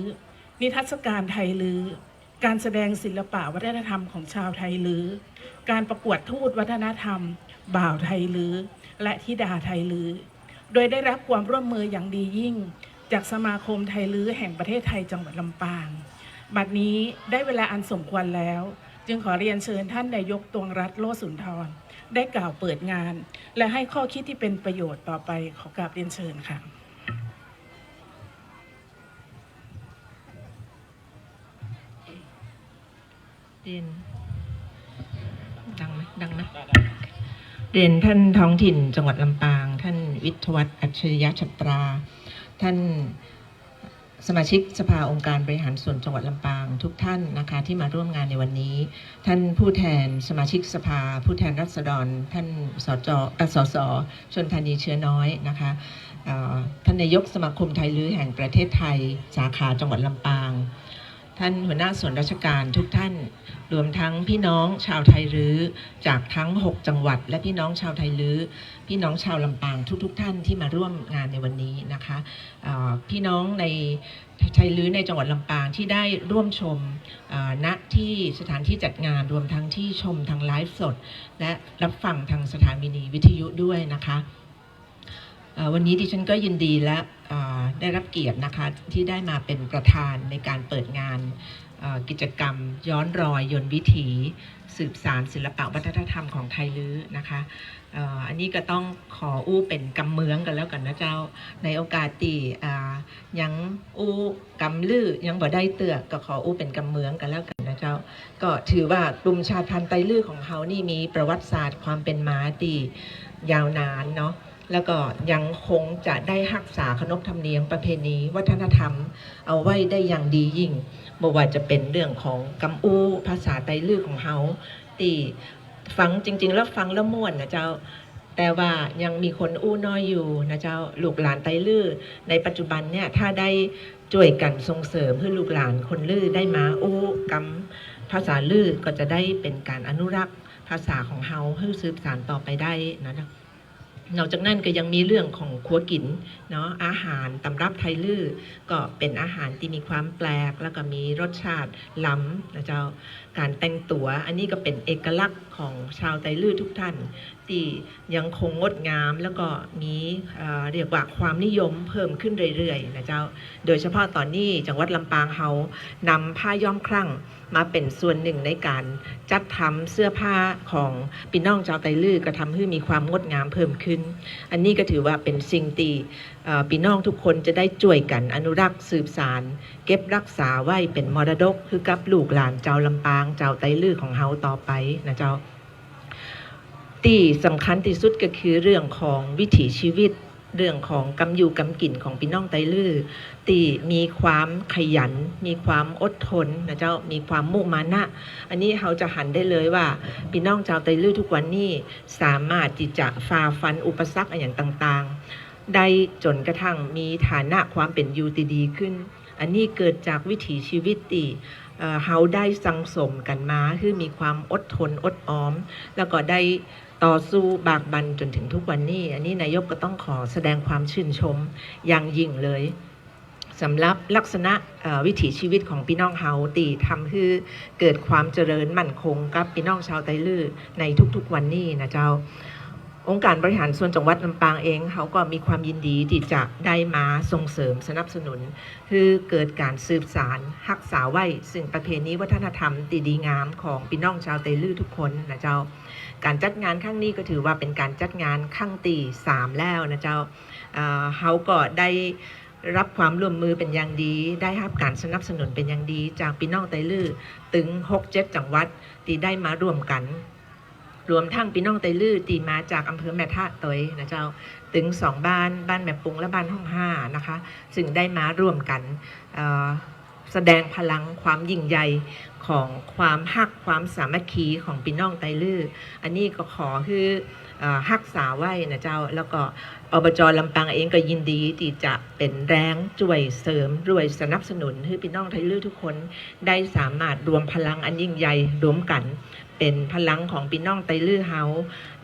นิทรรศการไทยลื้อการแสดงศิลปะวัฒนธรรมของชาวไทยลื้อการประกวดทูตวัฒนธรรมบ่าวไทยลื้อและธิดาไทยลื้อโดยได้รับความร่วมมืออย่างดียิ่งจากสมาคมไทยลื้อแห่งประเทศไทยจังหวัดลำปางบัดนี้ได้เวลาอันสมควรแล้วจึงขอเรียนเชิญท่านนายกตวงรัตน์โลสุนทรได้กล่าวเปิดงานและให้ข้อคิดที่เป็นประโยชน์ต่อไปขอกราบเรียนเชิญค่ะเรียนดังไหมเรียนท่านท้องถิ่นจังหวัดลำปางท่านวิทยวัฒน์อัจฉริยะฉัตราท่านสมาชิกสภาองค์การบริหารส่วนจังหวัดลำปางทุกท่านนะคะที่มาร่วมงานในวันนี้ท่านผู้แทนสมาชิกสภาผู้แทนราษฎรท่านสสชลธานีเชื้อน้อยนะคะท่านนายกสมาคมไทยลื้อแห่งประเทศไทยสาขาจังหวัดลำปางท่านหัวหน้าส่วนราชการทุกท่านรวมทั้งพี่น้องชาวไทยลื้อจากทั้ง6จังหวัดและพี่น้องชาวไทยลื้อพี่น้องชาวลำปางทุกท่านที่มาร่วมงานในวันนี้นะคะพี่น้องในไทยลื้อในจังหวัดลำปางที่ได้ร่วมชมณที่สถานที่จัดงานรวมทั้งที่ชมทางไลฟ์สดและรับฟังทางสถานีวิทยุด้วยนะคะวันนี้ดิฉันก็ยินดีและได้รับเกียรตินะคะที่ได้มาเป็นประธานในการเปิดงานกิจกรรมย้อนรอยยนต์วิถีสืบสานศิลปะวัฒนธรรมของไทยลื้อนะคะอันนี้ก็ต้องขออู้เป็นกำเมืองกันแล้วกันนะเจ้าในโอกาสตียังอู้กำลื้อยังบ่ได้เตือกก็ขออู้เป็นกำเมืองกันแล้วกันนะเจ้าก็ถือว่ากลุ่มชาติพันธุ์ไทยลื้อของเขานี่มีประวัติศาสตร์ความเป็นมาตียาวนานเนาะแล้วก็ยังคงจะได้รักษาขนบธรรมเนียมประเพณีวัฒนธรรมเอาไว้ได้อย่างดียิ่งไม่ว่าจะเป็นเรื่องของกำอู้ภาษาไทยลื้อของเขาตีฟังจริงๆแล้วฟังแล้วม่วนนะเจ้าแต่ว่ายังมีคนอู้น้อยอยู่นะเจ้าลูกหลานไทยลื้อในปัจจุบันเนี่ยถ้าได้ช่วยกันส่งเสริมเพื่อลูกหลานคนลื้อได้มาอู้กำภาษาลื้อก็จะได้เป็นการอนุรักษ์ภาษาของเขาให้สืบสานต่อไปได้นะนอกจากนั้นก็ยังมีเรื่องของครัวกินเนาะอาหารตำรับไทยลื้อก็เป็นอาหารที่มีความแปลกแล้วก็มีรสชาติล้ำนะเจ้าการแต่งตัวอันนี้ก็เป็นเอกลักษณ์ของชาวไทยลื้อทุกท่านที่ยังคงงดงามแล้วก็มีเรียกว่าความนิยมเพิ่มขึ้นเรื่อยๆนะเจ้าโดยเฉพาะตอนนี้จังหวัดลำปางเฮานำผ้าย้อมครั่งมาเป็นส่วนหนึ่งในการจัดทำเสื้อผ้าของพี่น้องชาวไทยลื้อก็ทำให้มีความงดงามเพิ่มขึ้นอันนี้ก็ถือว่าเป็นสิ่งที่พี่น้องทุกคนจะได้ช่วยกันอนุรักษ์สืบสานเก็บรักษาไว้เป็นมรดกคือกับลูกหลานเจ้าลำปางเจ้าไทยลื้อของเฮาต่อไปนะเจ้าที่สำคัญที่สุดก็คือเรื่องของวิถีชีวิตเรื่องของกำอยู่กำกินของพี่น้องไทยลื้อที่มีความขยันมีความอดทนนะเจ้ามีความมุ่งมานะอันนี้เขาจะหันได้เลยว่าพี่น้องชาวไทยลื้อทุกวันนี้สามารถที่จะฝ่าฟันอุปสรรคอย่างต่างๆได้จนกระทั่งมีฐานะความเป็นอยู่ที่ดีขึ้นอันนี้เกิดจากวิถีชีวิตที่เขาได้สังสมกันมาคือมีความอดทนอดออมแล้วก็ได้ต่อสู้บากบั่นจนถึงทุกวันนี้อันนี้นายกก็ต้องขอแสดงความชื่นชมอย่างยิ่งเลยสำหรับลักษณะวิถีชีวิตของพี่น้องเฮาตีทำให้เกิดความเจริญมั่นคงกับพี่น้องชาวไทยลื้อในทุกๆวันนี้นะเจ้าองค์การบริหารส่วนจังหวัดลำปางเองเขาก็มีความยินดีที่จะได้มาส่งเสริมสนับสนุนคือเกิดการสืบสานรักษาไว้ซึ่งประเพณีวัฒนธรรมที่ดีงามของพี่น้องชาวไทยลื้อทุกคนนะเจ้าการจัดงานครั้งนี้ก็ถือว่าเป็นการจัดงานครั้งที่3แล้วนะเจ้าเขาก็ได้รับความร่วมมือเป็นอย่างดีได้รับการสนับสนุนเป็นอย่างดีจากพี่น้องไทยลื้อถึง 6-7 จังหวัดที่ได้มาร่วมกันรวมทั้งพี่น้องไทยลื้อที่มาจากอำเภอแม่ทะตอยนะเจ้าถึง2บ้านแม่ปุงและบ้านห้อง5นะคะซึ่งได้มาร่วมกัน แสดงพลังความยิ่งใหญ่ของความฮักความสามัคคีของพี่น้องไตลื้ออันนี้ก็ขอคือฮักษาไว้นะเจ้าแล้วก็อบจ.ลำปางเองก็ยินดีที่จะเป็นแรงช่วยเสริมด้วยสนับสนุนให้พี่น้องไทลื้อทุกคนได้สามารถรวมพลังอันยิ่งใหญ่รวมกันเป็นพลังของพี่น้องไตลื้อเฮา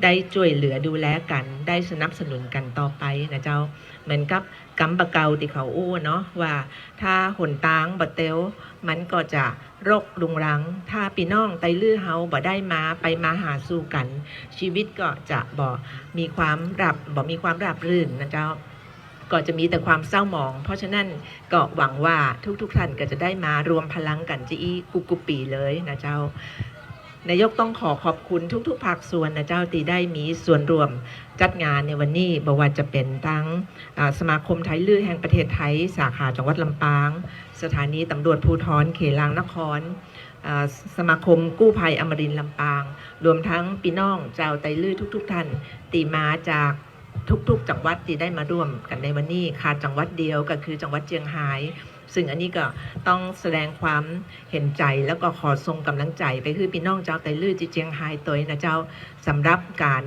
ได้ช่วยเหลือดูแลกันได้สนับสนุนกันต่อไปนะเจ้าเหมือนกับกำปะเกาที่เขาอู้เนาะว่าถ้าหนตางบะเตวมันก็จะรกรุงรังถ้าพี่น้องไตลื้อเฮาบ่ได้มาไปมาหาสู่กันชีวิตก็จะบ่มีความราบรื่นนะเจ้าก็จะมีแต่ความเศร้าหมองเพราะฉะนั้นก็หวังว่าทุกท่านก็จะได้มารวมพลังกันจีกุปีเลยนะเจ้านายกต้องขอบคุณทุกภาคส่วนนะเจ้าที่ได้มีส่วนร่วมจัดงานในวันนี้บอกว่าจะเป็นทั้งสมาคมไทลื้อแห่งประเทศไทยสาขาจังหวัดลำปางสถานีตำรวจภูธรเขลางนครสมาคมกู้ภัยอมรินทร์ลำปางรวมทั้งพี่น้องเจ้าไตลื้อทุกท่านตีมาจากทุกจังหวัดที่ได้มาร่วมกันในวันนี้ขาดจังหวัดเดียวก็คือจังหวัดเชียงรายซึ่งอันนี้ก็ต้องแสดงความเห็นใจแล้วก็ขอส่งกำลังใจไปคือพี่น้องเจ้าไตลื้อที่เชียงรายตัวนะเจ้าสำหรับการ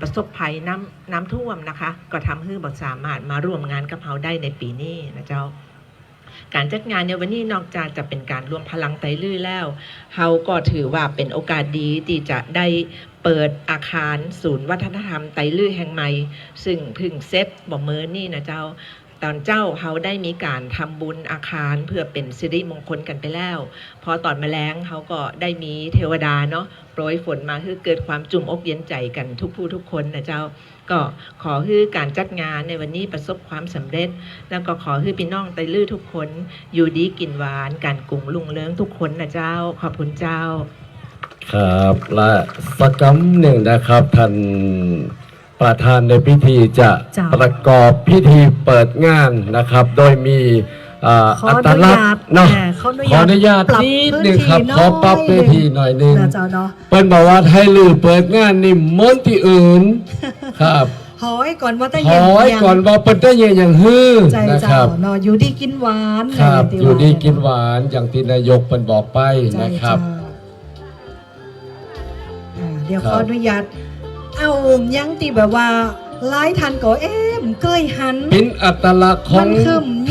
ประสบภัยน้ำท่วมนะคะก็ทำให้บ่สามารถมาร่วมงานกับเราได้ในปีนี้นะเจ้าการจัดงานในวันนี้นอกจากจะเป็นการรวมพลังไตลื้อแล้วเราก็ถือว่าเป็นโอกาสดีที่จะได้เปิดอาคารศูนย์วัฒนธรรมไตลื้อแห่งใหม่ซึ่งพึ่งเซตบ่เมินนี่นะเจ้าตอนเจ้าเขาได้มีการทำบุญอาคารเพื่อเป็นสิริมงคลกันไปแล้วพอตอนแมลงเขาก็ได้มีเทวดาเนาะโปรยฝนมาคือเกิดความจุ่มอกเย็นใจกันทุกผู้ทุกคนนะเจ้าก็ขอให้การจัดงานในวันนี้ประสบความสำเร็จแล้วก็ขอให้พี่น้องไตลื้อทุกคนอยู่ดีกินหวานการกุ่งลุงเลื้งทุกคนนะเจ้าขอบคุณเจ้าครับและสักคำหนึ่งนะครับท่านประธานในพิธีจะประกอบพิธีเปิดงานนะครับโดยมีอัตลักษณ์เนาะขออนุญาตนิดหนึ่งครับขอปรับเวทีหน่อยหนึ่งเปิ้นบอกว่าไทลื้อเปิดงานนี่เหมือนที่อื่นครับหอยก่อนว่าตะเย็นหอยก่อนว่าเปิ้นตะเย็นอย่างฮือนะครับเนาะอยู่ดีกินหวานครับอยู่ดีกินหวานอย่างที่นายกเปิ้นบอกไปนะครับเดี๋ยวขออนุญาตเอายังตีแบบว่าหลายทันก็เคยหันเป็นอัตลักษณ์ของ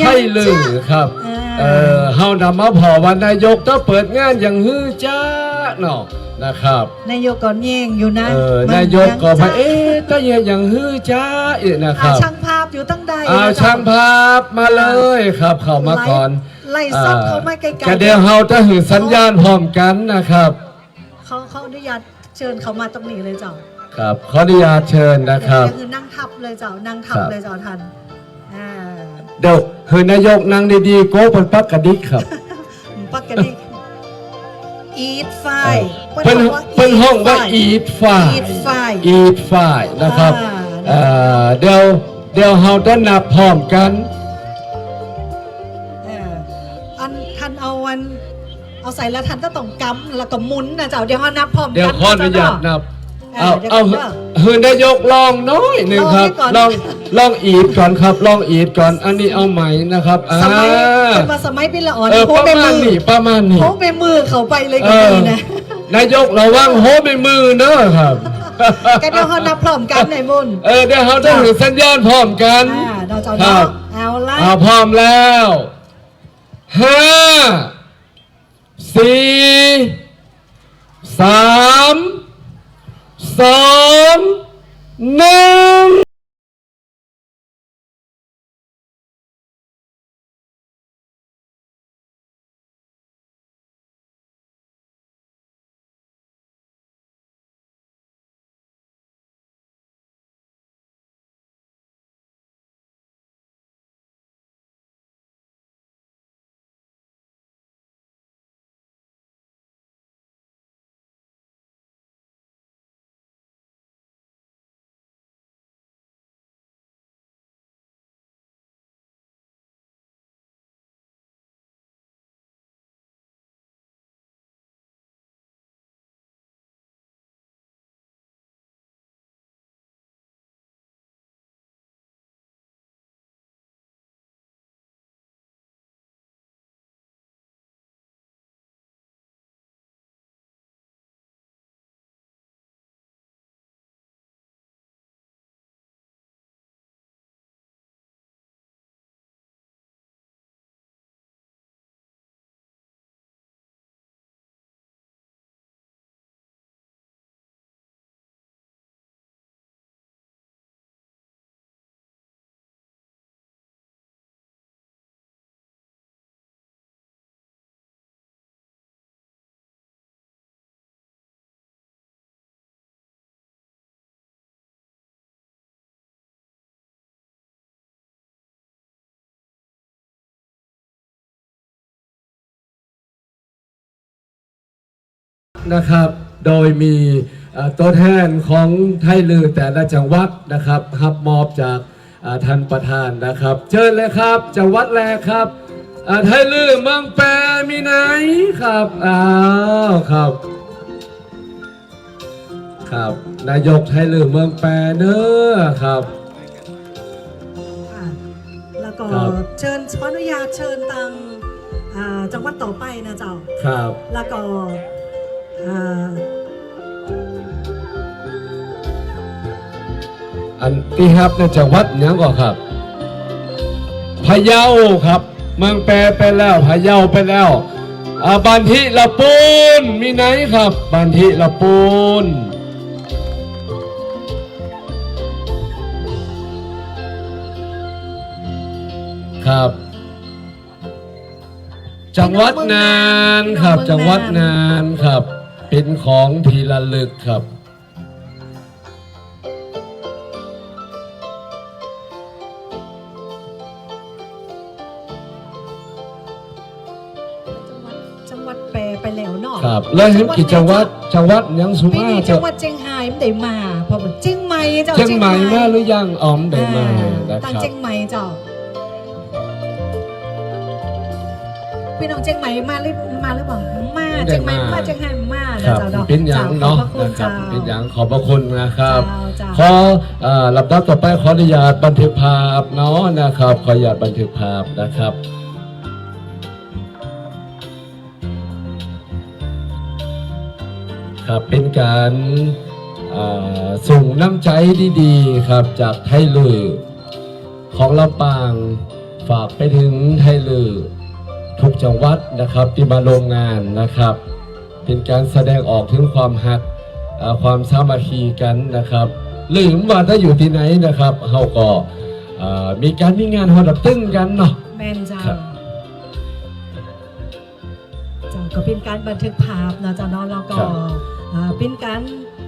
ไทลื้อครับเฮานำมาพอว่านายกจะเปิดงานอย่างฮือจ้าเนาะนะครับนายกก็แย่งอยู่นะนายกก็ว่าตะเย็นอย่างฮือจ้าอีกนะครับช่างภาพอยู่ตั้งใดช่างภาพมาเลยครับเข้ามาก่อนไล่ซอกเขามาไกลๆก็เดี๋ยวเฮาจะหือสัญญาณพร้อมกันนะครับเขาอนุญาตเชิญเขามาตรงนี้เลยเจ้าครับขออนุญาตเชิญนะครับคือนั่งทับเลยเจ้านั่งทับเลยเจ้าทันเดี๋ยวเฮ้ยนายกนั่งดีๆโก้บนปักกระดิกครับปักกระดิกeat ไฟเพิ่นห้องว่า eat ไฟ eat ไฟนะครับเดี๋ยวเฮาจะนับพร้อมกันท่านเอาใส่แล้วท่านก็ต้องกำแล้วก็หมุนนะเจ้าเดี๋ยวเขานับพร้อมกันเดี๋ยวขออนุญาตนับเอาเฮ้ยนายกลองน้อยหนึ่งครับลองอีดก่อนครับลองอีดก่อนอันนี้เอาใหม่นะครับเป็นมาสมัยเป็นละอ่อนโฮไปมือประมาณนี้โฮไปมือเขาไปเลยก็ดีนะนายกระวังโฮไปมือเนอะครับก็เดี๋ยวเขานับพร้อมกันในมุนเดี๋ยวเขาจะถือสัญญาณพร้อมกันครับเอาละพร้อมแล้ว5 4 3 2 1 นะครับโดยมีตัวแทนของไทยลือแต่ละจังหวัดนะครับรับมอบจากท่านประธานนะครับเชิญเลยครับจังหวัดแรกครับไทยลือเมืองแปรมีไหนครับครับครับนายกไทยลือเมืองแปรเด้อครับแล้วก็เชิญขออนุญาตเชิญทางจังหวัดต่อไปนะเจ้าครับแล้วก็อันที่ครับในจังหวัดนี้ก่อนครับพะเยาครับเมืองแปรไปแล้วพะเยาไปแล้วบันทิละปูนมีไหนครับบันทิละปูนครับจังหวัดนานครับจังหวัดนานครับเป็นของที่ระลึกครับจังหวัดแปรไปแล้วเนาะครับแล้วเห็นกี่จังหวัดยังสุมาจังหวัดเชียงรายไม่ได้มาเพราะเชียงใหม่เจ้าเชียงใหม่มาหรือยังอ๋อมได้มาตั้งเชียงใหม่เจ้าพี่น้องเชียงใหม่มาหรือเปล่ามาเชียงใหม่มาเชียงรายมานะเจ้าเนาะเป็นอย่างเนาะนะครับเป็นอย่างขอบพระคุณนะครับขอลำดับต่อไปขออนุญาตบันทึกภาพเนาะนะครับขออนุญาตบันทึกภาพนะครับครับเป็นการส่งน้ำใจดีๆครับจากไทยลือของลำปางฝากไปถึงไทยลือทุกจังหวัดนะครับที่มาโรงงานนะครับเป็นการแสดงออกถึงความฮักความสามัคคีกันนะครับลืมว่าถ้าอยู่ที่ไหนนะครับเขาก็มีงานฮอดับตึ้งกันเนาะแม่นจ้าก็เป็นการบันทึกภาพนะจ๊ะเนาะแล้วก็เป็นการ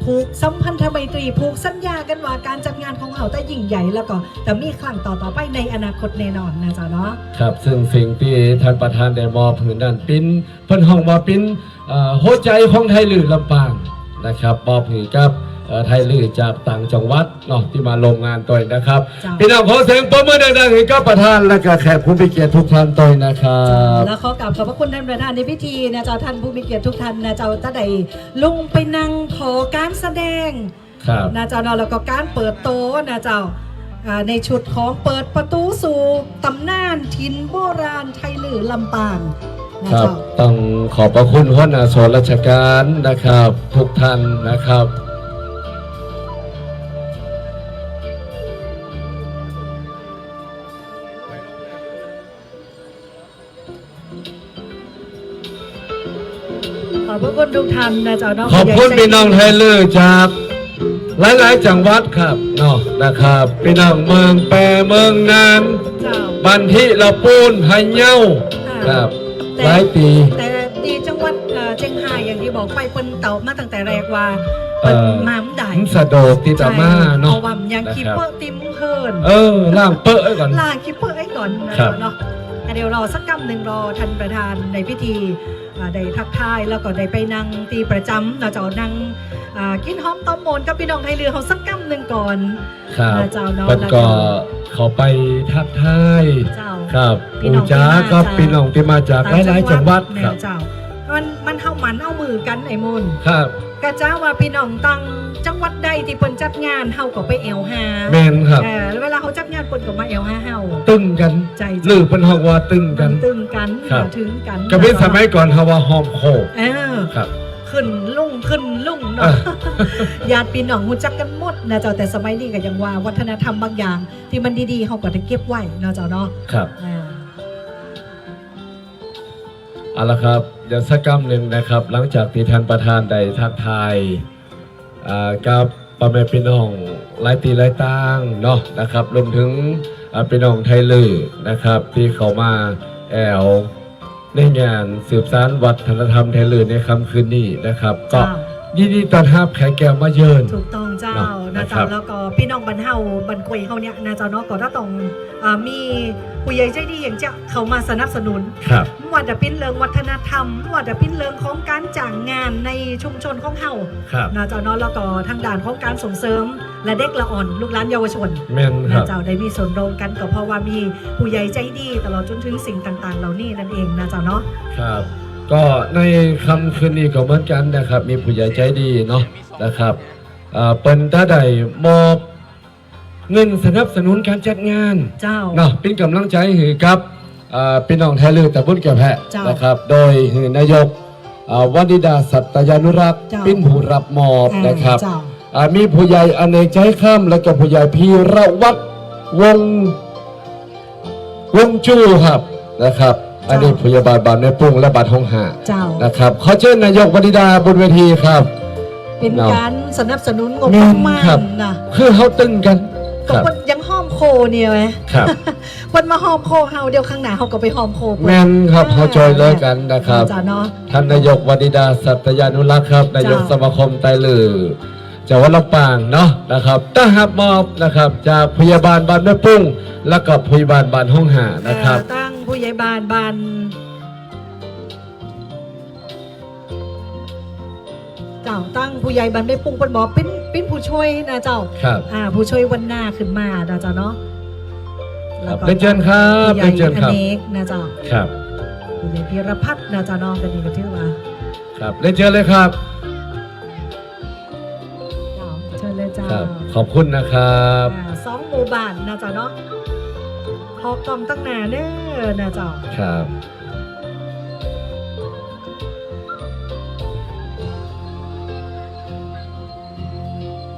ผูกสัมพันธไมตรีผูกสัญญากันว่าการจัดงานของเราแต่ยิ่งใหญ่แล้วก็แต่มีครั้งต่อไปในอนาคตแน่นอนนะจ๊ะเนาะครับซึ่งสิ่งที่ท่านประธานได้มอบผืนนั้นเป็นเพิ่นห้องมาเป็นหัวใจของไทยลือลำปางนะครับมอบผืนกับไทยลือจากต่างจังหวัดเนาะที่มาลงงานตัวนะครับพี่น้องขอเสียงปรบมือดังๆให้กับประธานและก็แขกผู้มีเกียรติทุกท่านตัวนะครับแล้วขอกราบขอบพระคุณท่านประธานในพิธีนะเจ้าท่านผู้มีเกียรติทุกท่านนะเจ้าจะได้ลงไปนั่งขอการแสดงนะเจ้าเนาะแล้วก็การเปิดโต๊ะนะเจ้าในชุดของเปิดประตูสู่ตำนานถิ่นโบราณไทยลือลำปางครับต้องขอบพระคุณหัวหน้าส่วนราชการนะครับทุกท่านนะครับขอบคุณทุกท่านนะเจ้าเนาะขอบคุณพี่น้องไทยลือจากหลายๆจังหวัดครับเนาะนะครับพี่น้องเมืองแปรเมืองนานบันทิละปูนพะเยาครับหลายปีแต่ดีจังหวัดเชียงรายอย่างที่บอกไปเปิ้นเต่ามาตั้งแต่แรกว่าเปิ้นมาไม่ได้สะดวกที่จะมาเนาะเอาว่ายังคิปเปอร์ติมเฮิร์นล่างเปอร์ไว้ก่อนล่างคิปเปอร์ไว้ก่อนเนาะเดี๋ยวรอสักกำหนึ่งรอท่านประธานในพิธีได้ทักทายแล้วก็ได้ไปนั่งตีประจำเราจะนั่งกินหอมต้มมนกับพี่น้องไทยเรือเขาสักกำหนึ่งก่อนครับมันก็เขาไปทักทายครับปูจ้าก็พี่น้องที่มาจากหลายๆจังหวัดครับมันเข้ามันเอามือกันไอ้มนครับกระจ้าว่าพี่น้องตั้งจังหวัดใดที่เปิ้นจัดงานเฮาก็ไปแอลหาแม่นครับแล้วเวลาเขาจัดงานเปิ้นก็มาแอลหาเฮาตึงกันหรือเปิ้นเฮาว่าตึงกันถึงกันก็เป็นสมัยก่อนเฮาว่าหอมโคครับขึ้นลุ่งเนาะญาติพี่น้องรู้จักกันหมดนะเจ้าแต่สมัยนี้ก็ยังว่าวัฒนธรรมบางอย่างที่มันดีๆเฮาก็ได้เก็บไว้เนาะเจ้าเนาะครับเอาละครับเดี๋ยวสักคำหนึ่งนะครับหลังจากที่ท่านประธานได้ทักทายกับพ่อแม่พี่น้องหลายตีหลายต่างเนาะนะครับรวมถึงพี่น้องไทยลือนะครับที่เขามาแอลในงานสืบสานวัฒนธรรมไทยลือในค่ำคืนนี้นะครับก็ยินดีต้อนรับแขกแก้วมาเยินถูกต้อง เจ้า เนาะ นะ นะครั เจ้า บ แล้วก็พี่น้องบ้านเฮาบ้านกวยเฮาเนี่ยนะเจ้าเนาะก็ต้องมีผู้ใหญ่ใจดีอย่างเจ้าเขามาสนับสนุน ครับ ไม่ว่าจะเป็นเรื่องวัฒนธรรมไม่ว่าจะเป็นเรื่องของการจ้างงานในชุมชนของเฮา ครับ นะเจ้าเนาะแล้วก็ทางด้านของการส่งเสริมและเด็กละอ่อนลูกหลานเยาวชน แม่นค นะ รับ เจ้าได้มีส่วนร่วมกันก็เพราะว่ามีผู้ใหญ่ใจดีตลอดจนถึงสิ่งต่างๆ เหล่านี้นั่นเองนะเจ้าเนาะ ครับ ก็ในคำคืนนี้ก็เหมือนกันนะครับ มีผู้ใหญ่ใจดีเนาะนะครับเปิ้นถ้าได้มอบเงินสนับสนุนการจัดงาน เจ้า เนาะเป็นกำลังใจให้กับพี่น้องไทยลือแต่บุญแก่แพะ เจ้าน นะครับ โดยนายกวนิดาสัตยานุรักษ์ เจ้า เป็นผู้รับมอบนะครับ เจ้า มีผู้ใหญ่อเนกใจข้ามและก็ผู้ใหญ่พีระวัตรวงจูครับนะครับ อันนี้พยาบาลบานในปรุงและบาดห้องหา เจ้า นะครับขอเชิญนายกวนิดาบนเวทีครับ เป็นการสนับสนุนงบ แม่ ป น ระมา ครั ณ บ นะ คือเขาตึงกันค ก็ รับ คนยังห้อมโคเนี่ยไหม ครับ คนมาห้อมโคเฮาเดียวข้างหน้าเขาก็ไปห้อมโคเพิ่น แม่นครับเขาจอยเลยกันนะครับ เจ้าเนาะ ท่านนายกวนิดาสัตยานุรักษ์ครับนายกสมาคมไตรลือจังหวัดลำปางเนาะนะครับต้าหับมอบนะครับจากพยาบาลบ้านแม่ปุ้งและก็พยาบาลบ้านห้องหานะครับ ตั้งผู้ใหญ่บ้านเจ้าตั้งผู้ใหญ่บ้านได้ปรุงเป็นบอกเป็นผู้ช่วยนะเจ้า ครับ ผู้ช่วยวันหน้าขึ้นมานะเจ้าเนาะ ครับเรียนเชิญครับ ผู้ใหญ่ เรียนเชิญครับ อเนกนะเจ้า ครับ ผู้ใหญ่พีรพัฒน์นะเจ้าเนาะกันนี่ก็ถือว่า ครับเรียนเชิญเลยครับ เชิญเลยเจ้า ครับ ขอบคุณนะครับ 2 หมู่บ้านนะเจ้าเนาะพอกล่อมตั้งหนาเด้อนะเจ้า ครับ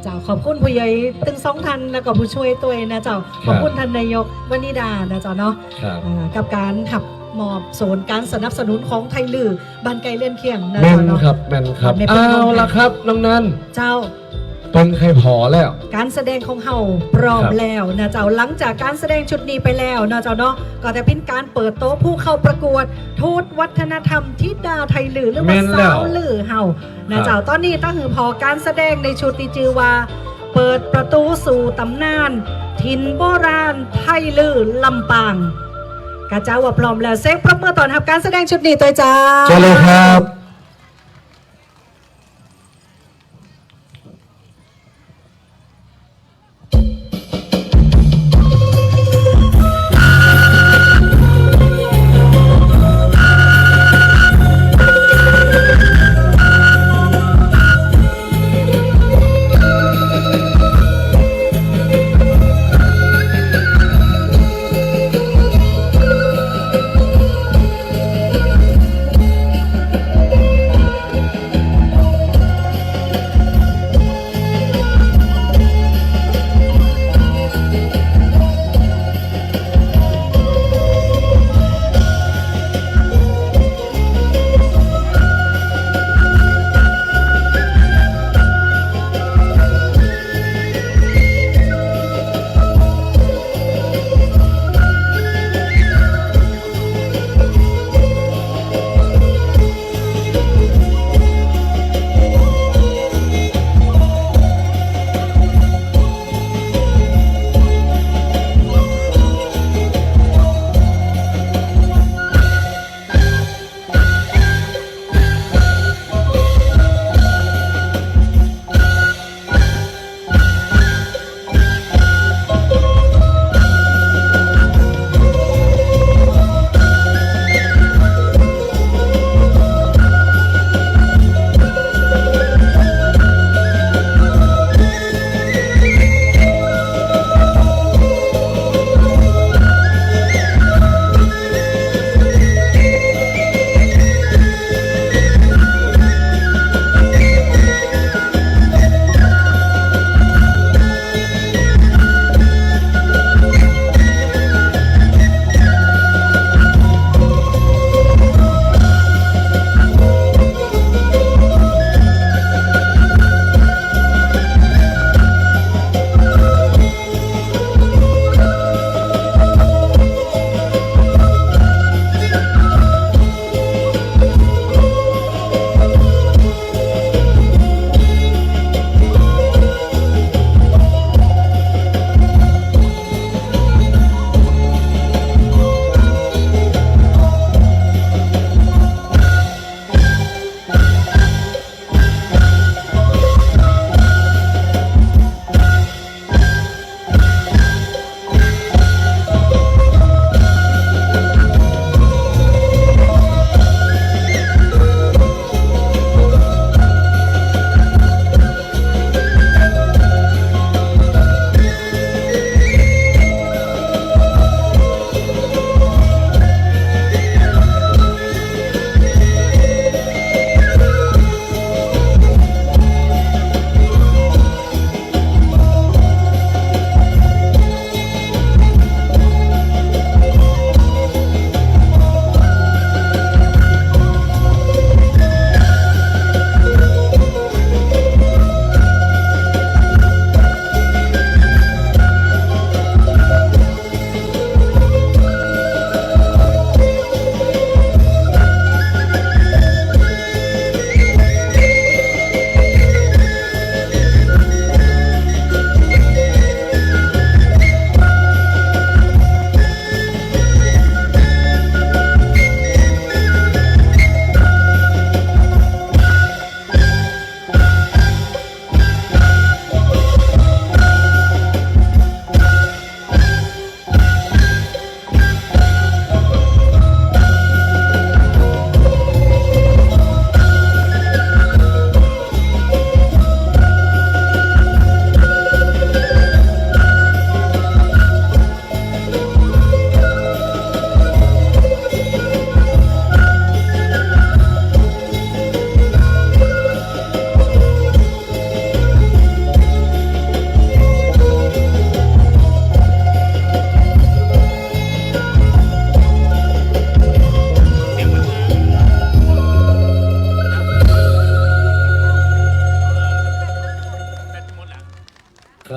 เจ้าขอบคุณผู้ใหญ่ตึง2 ท่านแล้วก็ผู้ช่วยตัวเองนะเจ้าขอบคุณท่านนายกวนิดานะเจ้าเนาะ ครับ กับการขับมอบโซนการสนับสนุนของไทยลือบ้านไกลเลื่อนเคียงนะ แม่ เจ้าน เนาะ ครับแม่นครับ ไม่เป็นไร เอาละครับน้องนัน เจ้า เป็นใครพอแล้ว การแสดงของเฮาพร้อม ครับ แล้วนะเจ้าหลังจากการแสดงชุดนี้ไปแล้วนะเจ้าเนาะก็จะเป็นการเปิดโต๊ะผู้เข้าประกวดทูตวัฒนธรรมทิดาไทยลือหรือ แม่ ว่าน แล้ว สาวลือเฮา ครั นะ บ เจ้าตอนนี้ตั้งหือพอการแสดงในชุดที่ชื่อว่า เปิดประตูสู่ตำนานถิ่นโบราณไทยลือลำปางกะเจ้าว่าพร้อมแล้วเซ็กปรบมือตอนรับการแสดงชุดนี้ตัวจ้า เชิญเลยครับ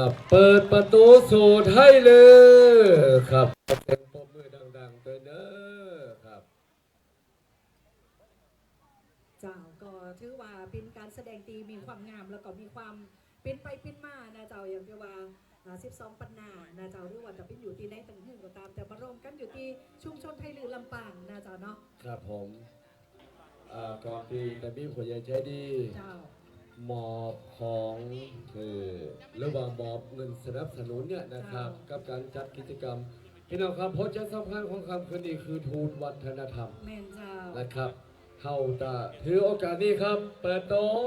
ครับเปิดประตูสู่ไทยเลยครับเสียงปรบมือดังๆด้วยเด้อครับ เจ้าก็ถือว่าเป็นการแสดงตีมีความงามแล้วก็มีความเป็นไปเป็นมานะเจ้าอย่างที่ว่า12 ปันนานะเจ้าหรือว่าจะเป็นอยู่ที่ไหนต่างๆก็ตามแต่มารวมกันอยู่ที่ชุมชนไทยลือลำปางนะเจ้าเนาะครับผมก่อนที่แต่พี่ผู้ใหญ่ใจดีมอบของหรือว่ามอบเงินสนับสนุนเนี่ยนะครับกับการจัดกิจกรรมพี่น้องครับโพสต์สำคัญของคำคืนนี้คือทูตวัฒนธรรมนะครับเขาจะถือโอกาสนี้ครับเปิดโต๊ะ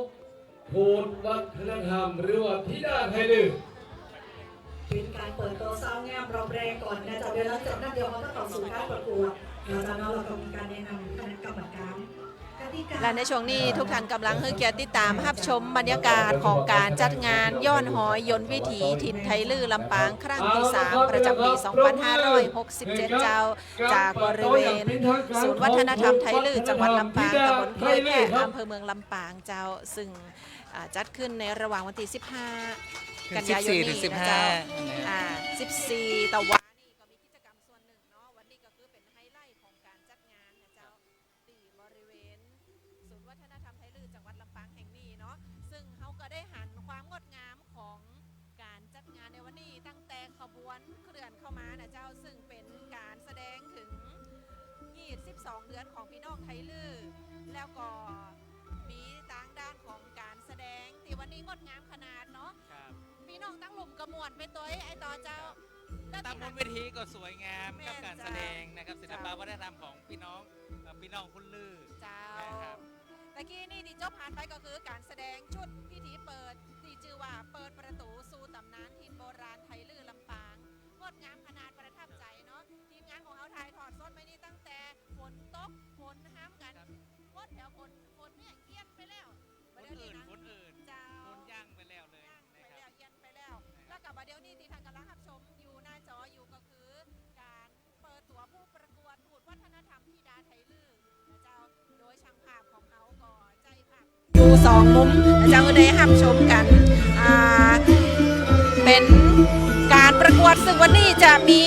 ทูตวัฒนธรรมหรือว่าธิดาไทยลือเป็นการเปิดโต๊ะสาวงามรอบแรกก่อนนะเจ้าเดี๋ยวหลังจากนั้นเดี๋ยวเขาต้องเข้าสู่การประกวดเราจะเราก็มีการแนะนำคณะกรรมการและในช่วงนี้ทุกท่านกำลังเกียรติตามรับชมบรรยากาศของการจัดงานย้อนหอยยนต์วิถีถิ่นไทยลือลำปางครั้งที่ 3 ประจำปี 2567 เจ้าจากบริเวณศูนย์วัฒนธรรมไทยลือจังหวัดลำปางตำบลกล้วยแพะอำเภอเมืองลำปางเจ้าซึ่งจัดขึ้นในระหว่างวันที่ 15 กันยายนนี้นะเจ้า14 ตะวัน12 เดือนของพี่น้องไทยลือแล้วก็มีต่างด้านของการแสดงที่วันนี้งดงามขนาดเนาะพี่น้องตั้งหลุมกระมวลไปตัวไอ้ต่อเจ้าตั้งบนเวทีก็สวยงามกับการแสดงนะครับศิลปวัฒนธรรมของพี่น้องคุณลือเจ้าตะกี้นี่ที่จบผ่านไปก็คือการแสดงชุดพิธีเปิดที่ชื่อว่าเปิดประตูสู่ตำนานถิ่นโบราณไทยลือลำปางงดงามขนาดประทับใจเนาะทีมงานของเขาถ่ายทอดสดไม่นี่ตั้งแต่ฝนตกฝนห้ามกันวดแถวฝนเนี่ยเอียนไปแล้วฝนอื่นเจ้าฝนย่างไปแล้วเลยนะครับเอียนไปแล้วแล้วกับเดี๋ยวนี้ที่ท่านกำลังรับชมอยู่หน้าจออยู่ก็คือการเปิดตัวผู้ประกวดทูตวัฒนธรรมธิดาไทยลือนะเจ้าโดยช่างภาพของเขาก็ใจภาพดู2 มุมนะเจ้าได้รับชมกันเป็นการประกวดซึ่งวันนี้จะมี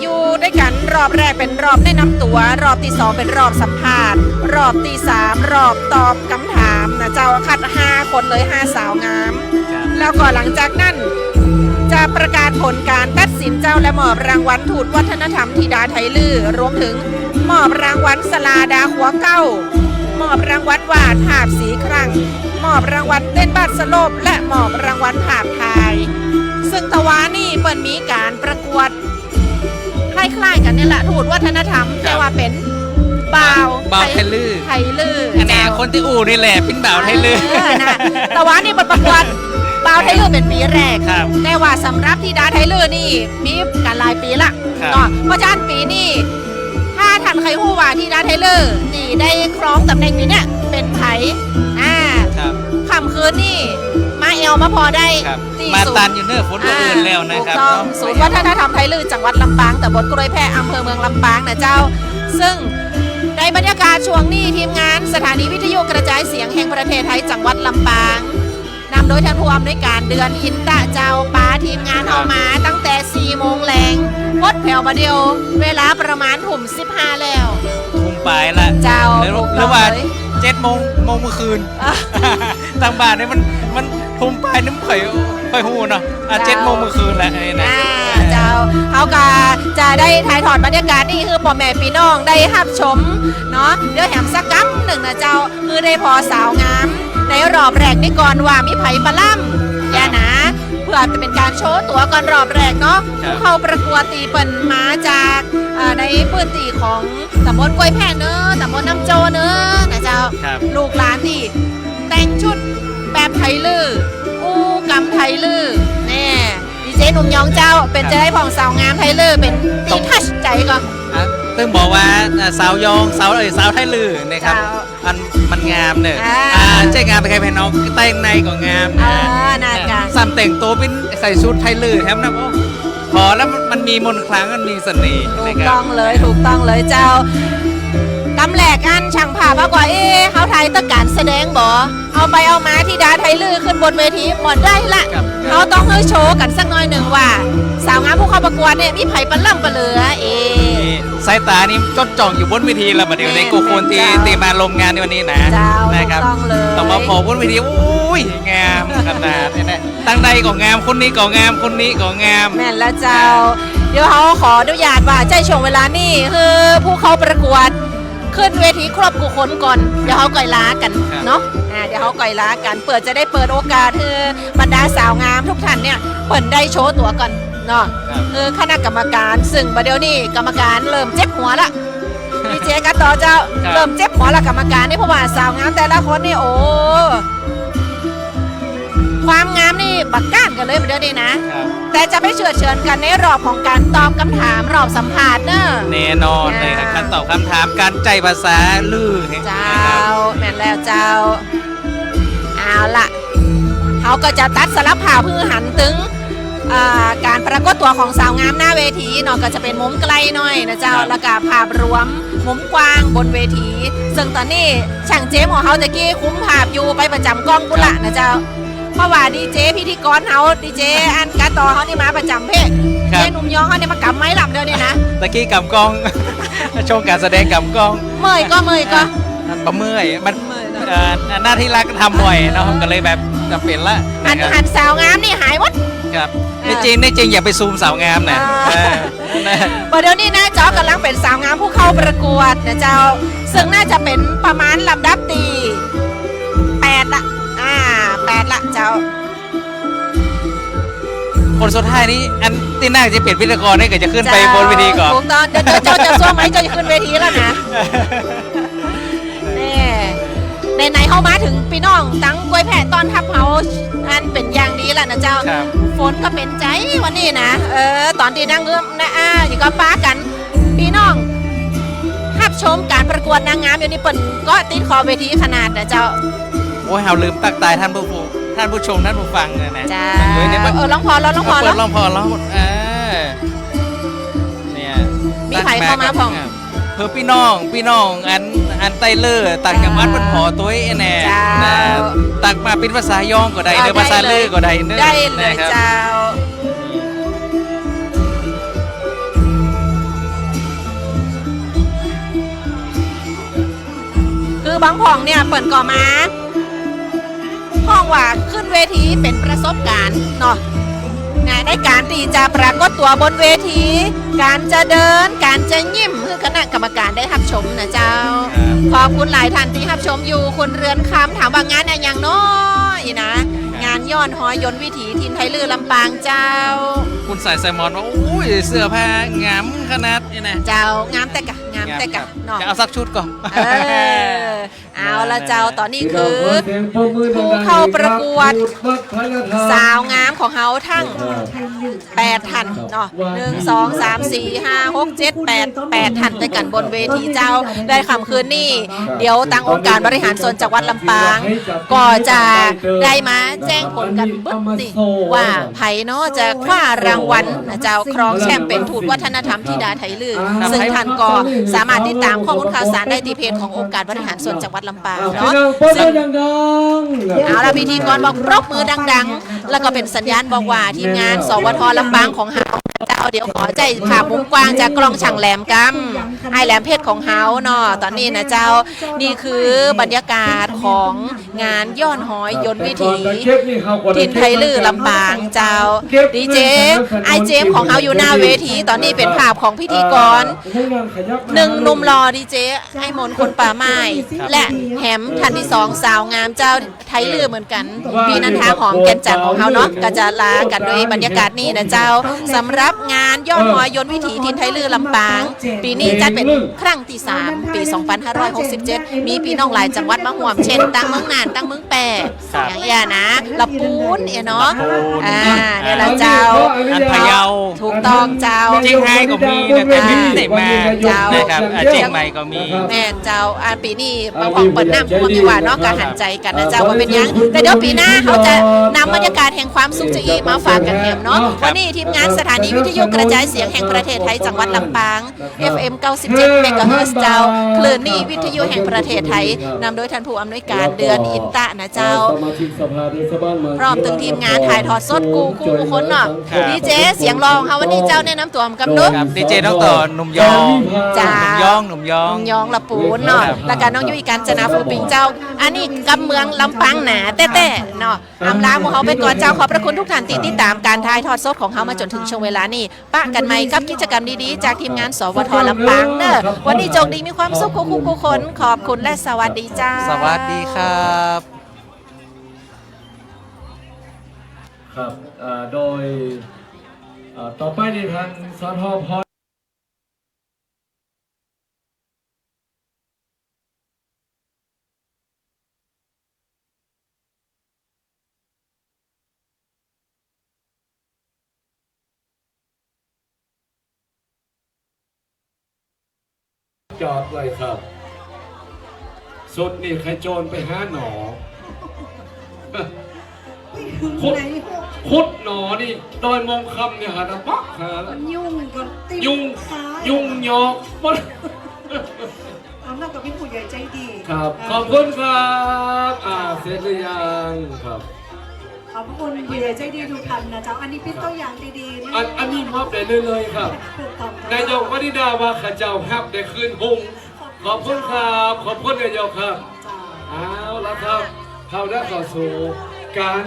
อยู่ด้วยกันรอบแรกเป็นรอบแนะนำตัวรอบที่ 2เป็นรอบสัมภาษณ์รอบที่ 3รอบตอบคำถามนะเจ้าคัด5 คนเลย5 สาวงามแล้วก็หลังจากนั้นจะประกาศผลการตัดสินเจ้าและมอบรางวัลทูตวัฒนธรรมธิดาไทยลือรวมถึงมอบรางวัลสลาดาขัวเก้ามอบรางวัลวาดภาพสีครั้งมอบรางวัลเต้นบาสโลปและมอบรางวัลภาพถ่ายซึ่งตะวันนี่เปิดมีการประกวดคล้ายๆกันนี่แหละทูตวัฒนธรรมแต่ว่าเป็นบ่าวไทยลืออันนี้คนที่อู่นี่แหละเป็นบ่าวไทยลือนะตะวันนี่ประกวดบ่าวไทยลือเป็นปีแรกแต่ว่าสำหรับธิดาไทยลือนี่มีกันหลายปีละเพราะฉะนั้นปีนี้ถ้าท่านใครรู้ว่าธิดาไทยลือนี่ได้ครองตำแหน่งนี้เนี่ยเป็นไผค่ำคืนนี่มาเอลมาพอได้มาตันอยู่เนื้อฝนอื่นแล้วนะครับศูนย์วัฒนธรรมไทยลือจังหวัดลำปางตำบลกล้วยแพะอำเภอเมืองลำปางนะเจ้าซึ่งในบรรยากาศช่วงนี้ทีมงานสถานีวิทยุกระจายเสียงแห่งประเทศไทยจังหวัดลำปางนำโดยท่านผู้อำนวยการเดือนอินตะเจ้าป้าทีมงานเอามาตั้งแต่4 โมงแรงพดแผ่วมาเดียวเวลาประมาณ15แล้วไปละเจ้าหรือว่า7 โมงเมื่อคืนต่างบ้านเนี่ยมันทุ่มไปน้ำข่อยหูเนาะ7 โมงเมื่อคืนแหละนี่นะเจ้าเขาก็จะได้ถ่ายทอดบรรยากาศนี่คือพ่อแม่พี่น้องได้รับชมเนาะเดี๋ยวแถมสักกั๊มหนึ่งนะเจ้าคือได้พอสาวงามในรอบแรกนี่ก่อนว่ามีไผ่ปลาล่ำอย่านะเพื่อจะเป็นการโชว์ตัวก่อนรอบแรกเนาะเข้าประกวดตีเปิ่นมาจากในพื้นที่ของตำบลกล้วยแพะเนื้อตำบลน้ำโจเนื้อนะเจ้าลูกหลานที่แต่งชุดแบบไทยลืออู้กำไทยลือแน่ดีเจหนุ่มยองเจ้าเป็นจะได้ผ่องสาวงามไทยลือเป็นตีทัชใจก่อนต้องบอกว่าสาวยองสาวไทยลือนะครับมันงามเนี่ยใช่งามไปใครเป็นน้องแต่งในก็งามซ้ำแต่งตัวเป็นใส่ชุดไทยลือแถมนะพอแล้วมันมีมนต์คลังมันมีเสน่ห์ถูกต้องเลยเจ้า กำแหลกอันช่างภาพว่าเขาไทยต้องการแสดงบ่เอาไปเอามาที่ดาไทยลือขึ้นบนเวทีหมดได้ละเขาต้องให้โชว์กันสักหน่อยหนึ่งว่าสาวงามผู้เข้าประกวดเนี่ยมีไผ่ปลาล่ำปลาเหลือสายตานี่จดจ่องอยู่บนเวทีแล้วมาเดี๋ยวในกูคนตีมาลงงานในวันนี้นะนะครับต้องมาพอบนเวทีอุ้ยงามขนาดนี้นะตั้งใดก็งามคนนี้ก็งามคนนี้ก็งามแม่นแล้วเจ้าเดี๋ยวเขาขออนุญาตว่าใจช่วงเวลานี่คือผู้เข้าประกวดขึ้นเวทีครบกูคนก่อนเดี๋ยวเขาก่อยล้ากันเนาะเดี๋ยวเขาก่อยล้ากันจะได้เปิดโอกาสคือบรรดาสาวงามทุกท่านเนี่ยเปิดได้โชว์ตัวก่อนเนาะคณะกรรมการซึ่งประเดี๋ยวนี้กรรมการเริ่มเจ็บหัวละดีเจกันต่อเจ้าเริ่มเจ็บหัวละกรรมการนี่เพราะว่าสาวงามแต่ละคนนี่โอ้ความงามนี่บักก้านกันเลยประเดี๋ยวนี้นะแต่จะไม่เฉือนกันในรอบของการตอบคำถามรอบสัมภาษณ์เนอะแน่นอนเลยครับการตอบคำถามการใจภาษาลือเจ้าแม่นแล้วเจ้าเอาล่ะเขาก็จะตัดสลับผ่าพื้นหันถึงการปรากฏตัวของสาวงามหน้าเวทีเนาะก็จะเป็นมุมไกลหน่อยนะเจ้าแล้วก็ภาพรวมมุมกว้างบนเวทีซึ่งตอนนี้ช่างเจมของเขาตะกี้คุ้มภาพอยู่ไปประจำกล้องกุละนะเจ้าเพราะว่าดีเจพิธีกรเขาดีเจอันกาต่อเขานี่มาประจำเพศเจหนุ่มยองเขาเนี่ยมากำไม้ลำเดียวนี่นะตะกี้กำกองชมการแสดงกำกองเมื่อยก็มันเมื่อยมันหน้าที่รักทำบ่อยเนาะก็เลยแบบจะเปลี่ยนละหันสาวงามนี่หายหมดครับในจริงอย่าไปซูมสาวงามนะเดี๋ยวนี้นะเจ้ากำลังเป็นสาวงามผู้เข้าประกวดนะเจ้าซึ่งน่าจะเป็นประมาณลำดับที่8ละ8ละเจ้าคนสุดท้ายนี้อันที่น่าจะเปลี่ยนพิธีกรนี่ก็จะขึ้นไปบนเวทีก่อนถูกต้องเจ้าจะซ่วมไหมเจ้าจะขึ้นเวทีแล้วนะในเข้ามาถึงพี่น้องตั้งกล้วยแผ่ตอนทับเขาอันเป็นอย่างดีแล้วนะเจ้าฝนก็เป็นใจวันนี้นะตอนที่นั่งเงื้อมนะอยู่กับป้ากันพี่น้องทับชมการประกวดนางงามอยู่นี่เปิ่นก็ติดคอเวทีขนาดนะเจ้าโอ้ยเราลืมตักตายท่านผู้ชมท่านผู้ฟังเลยนะจ้าร้องพอแล้วเนี่ยมีไผ่เข้ามาผ่องเพื่อพี่น้องอันไตเลอร์ต่างจังหวัดมันพอตัวแน่ตักมาเป็นภาษายองก็ได้หรือภาษาเลอก็ได้เนอะได้เลยเจ้าคือบางผ่องเนี่ยเปิดก่อมาห้องว่าขึ้นเวทีเป็นประสบการณ์เนาะในการที่จะปรากฏตัวบนเวทีการจะเดินการจะยิ้มคือคณะกรรมการได้รับชมนะเจ้าขอบคุณหลายท่านที่รับชมอยู่คุณเรือนคำถามว่างานอย่างน้อยนะงานย้อนหอยนวิถีทินไทยลือลำปางเจ้าคุณสายไซมอนว่าโอ้ยเสื้อผ้างามขนาดนี่นะเจ้างามแต่กะเนาะจะเอาสักชุดก่อนเอาละเจ้าตอนนี้คือผู้เข้าประกวดสาวงามของเขาทั้ง8ท่านเนาะ1 2 3 4 5 6 7 8ท่านด้วยกันบนเวทีเจ้าได้ค่ำคืนนี้เดี๋ยวทางองค์การบริหารส่วนจังหวัดลำปางก็จะได้มาแจ้งผลกันบึ้งติว่าไผ่เนาะจะคว้ารางวัลเจ้าครองแชมป์เป็นทูตวัฒนธรรมธิดาไทยลือซึ่งท่านก็สามารถติดตามข้อมูลข่าวสารได้ที่เพจขององค์การบริหารส่วนจังหวัดลำปางเนาะซึ่งเอาละพิธีกรบอกปรบมือดังๆแล้วก็เป็นสัญญาณบอกว่าทีมงานสวทลำปางของเฮาเจ้าเดี๋ยวขอใจภาพมุมกว้างจากกล้องช่างแหลมกำไอแหลมเพชรของเฮาเนาะตอนนี้นะเจ้านี่คือบรรยากาศของงานย้อนหอยยนต์วิถีทินไทยลือลำปางเจ้าดีเจไอเจมของเฮาอยู่หน้าเวทีตอนนี้เป็นภาพของพิธีกร1 หนุ่มรอดีเจไอมนคนป่าไม้และแหมท่านที่2สาวงามเจ้าไทยลือเหมือนกันพี่นันทาหอมแก่นจันทร์ของเฮาเนาะก็จะลากันด้วยบรรยากาศนี้นะเจ้าสำหรับงานย้อนหอยยนต์วิถีทินไทยลือลำปางปีนี้จัดเป็นครั้งที่3ปี2567มีพี่น้องหลายจังหวัดมาร่วมเช่นตั้งเมืองน่านตั้งเมืองแปะอย่างเงี้ยนะลำพูนเนาะเนี่ยละเจ้าอันพะเยาถูกต้องเจ้าเจียงไฮ้ก็มีนะแต่ไม่ได้มาเจ้านะครับเจียงใหม่ก็มีแม่เจ้าปีนี้บางของเปิดน้ำท่วมอยู่ว่าเนาะก็หันใจกันนะเจ้าว่าเป็นยังแต่เดี๋ยวปีหน้าเขาจะนำบรรยากาศแห่งความสุขจะอีมาฝากกันแหมเนาะวันนี้ทีมงานสถานีวิ วิทยุกระจายเสียงแห่งประเทศไทยจังหวัดลำปาง FM 97 เมกะเฮิรตซ์เจ้าคลื่นนี่วิทยุแห่งประเทศไทยนำโดยท่านผู้อำนวยการเดือนอินตะนะเจ้าพร้อมถึงทีมงานถ่ายทอดสดกูคู่คนเนาะดีเจเสียงร้องค่ะวันนี้เจ้าแนะนำตัวกำนุษ ครับดีเจน้องต่อหนุ่มยอง จ้า หนุ่มยอง ยองละปูนเนาะแล้วก็น้องยุ้ยการจนาฟูปิงเจ้า อันนี้กำเมืองลำปางหนาแต้ๆเนาะอำลาหมู่เฮาไปก่อนเจ้าขอบพระคุณทุกท่านที่ติดตามการถ่ายทอดสดของเฮามาจนถึงช่วงเวลานี้ปะกันใหม่กับกิจกรรมดีๆจากทีมงานสวทลำปางเด้อวันนี้จงดีมีความสุขคู่ๆคนขอบคุณและสวัสดีจ้า สวัสดีครับ ครับโดยต่อไปในทางสทพจอดเลยครับ สุดนี่ใครโจรไปหาหนอ คุดหนอนี่ดอยมองคำเนี่ยหาตะปักหาแล้ว ยุ่งกับติ๊บ ยุ่งยอกหมด เอาหน้ากับพี่ผู้ใหญ่ใจดี ครับ ขอบคุณครับเสร็จหรือยังครับ ขอบคุณผู้ใหญ่ใจดีทุกท่านนะเจ้าอันนี้เป็นตัวอย่างดีๆนะ อันนี้มอบได้เลยครับ นายกวนิดาว่าข้าเจ้าฮับได้คืนหงขอบคุณครับ ขอบคุณนายกครับเอาละครับเข้าได้เข้าสู่การ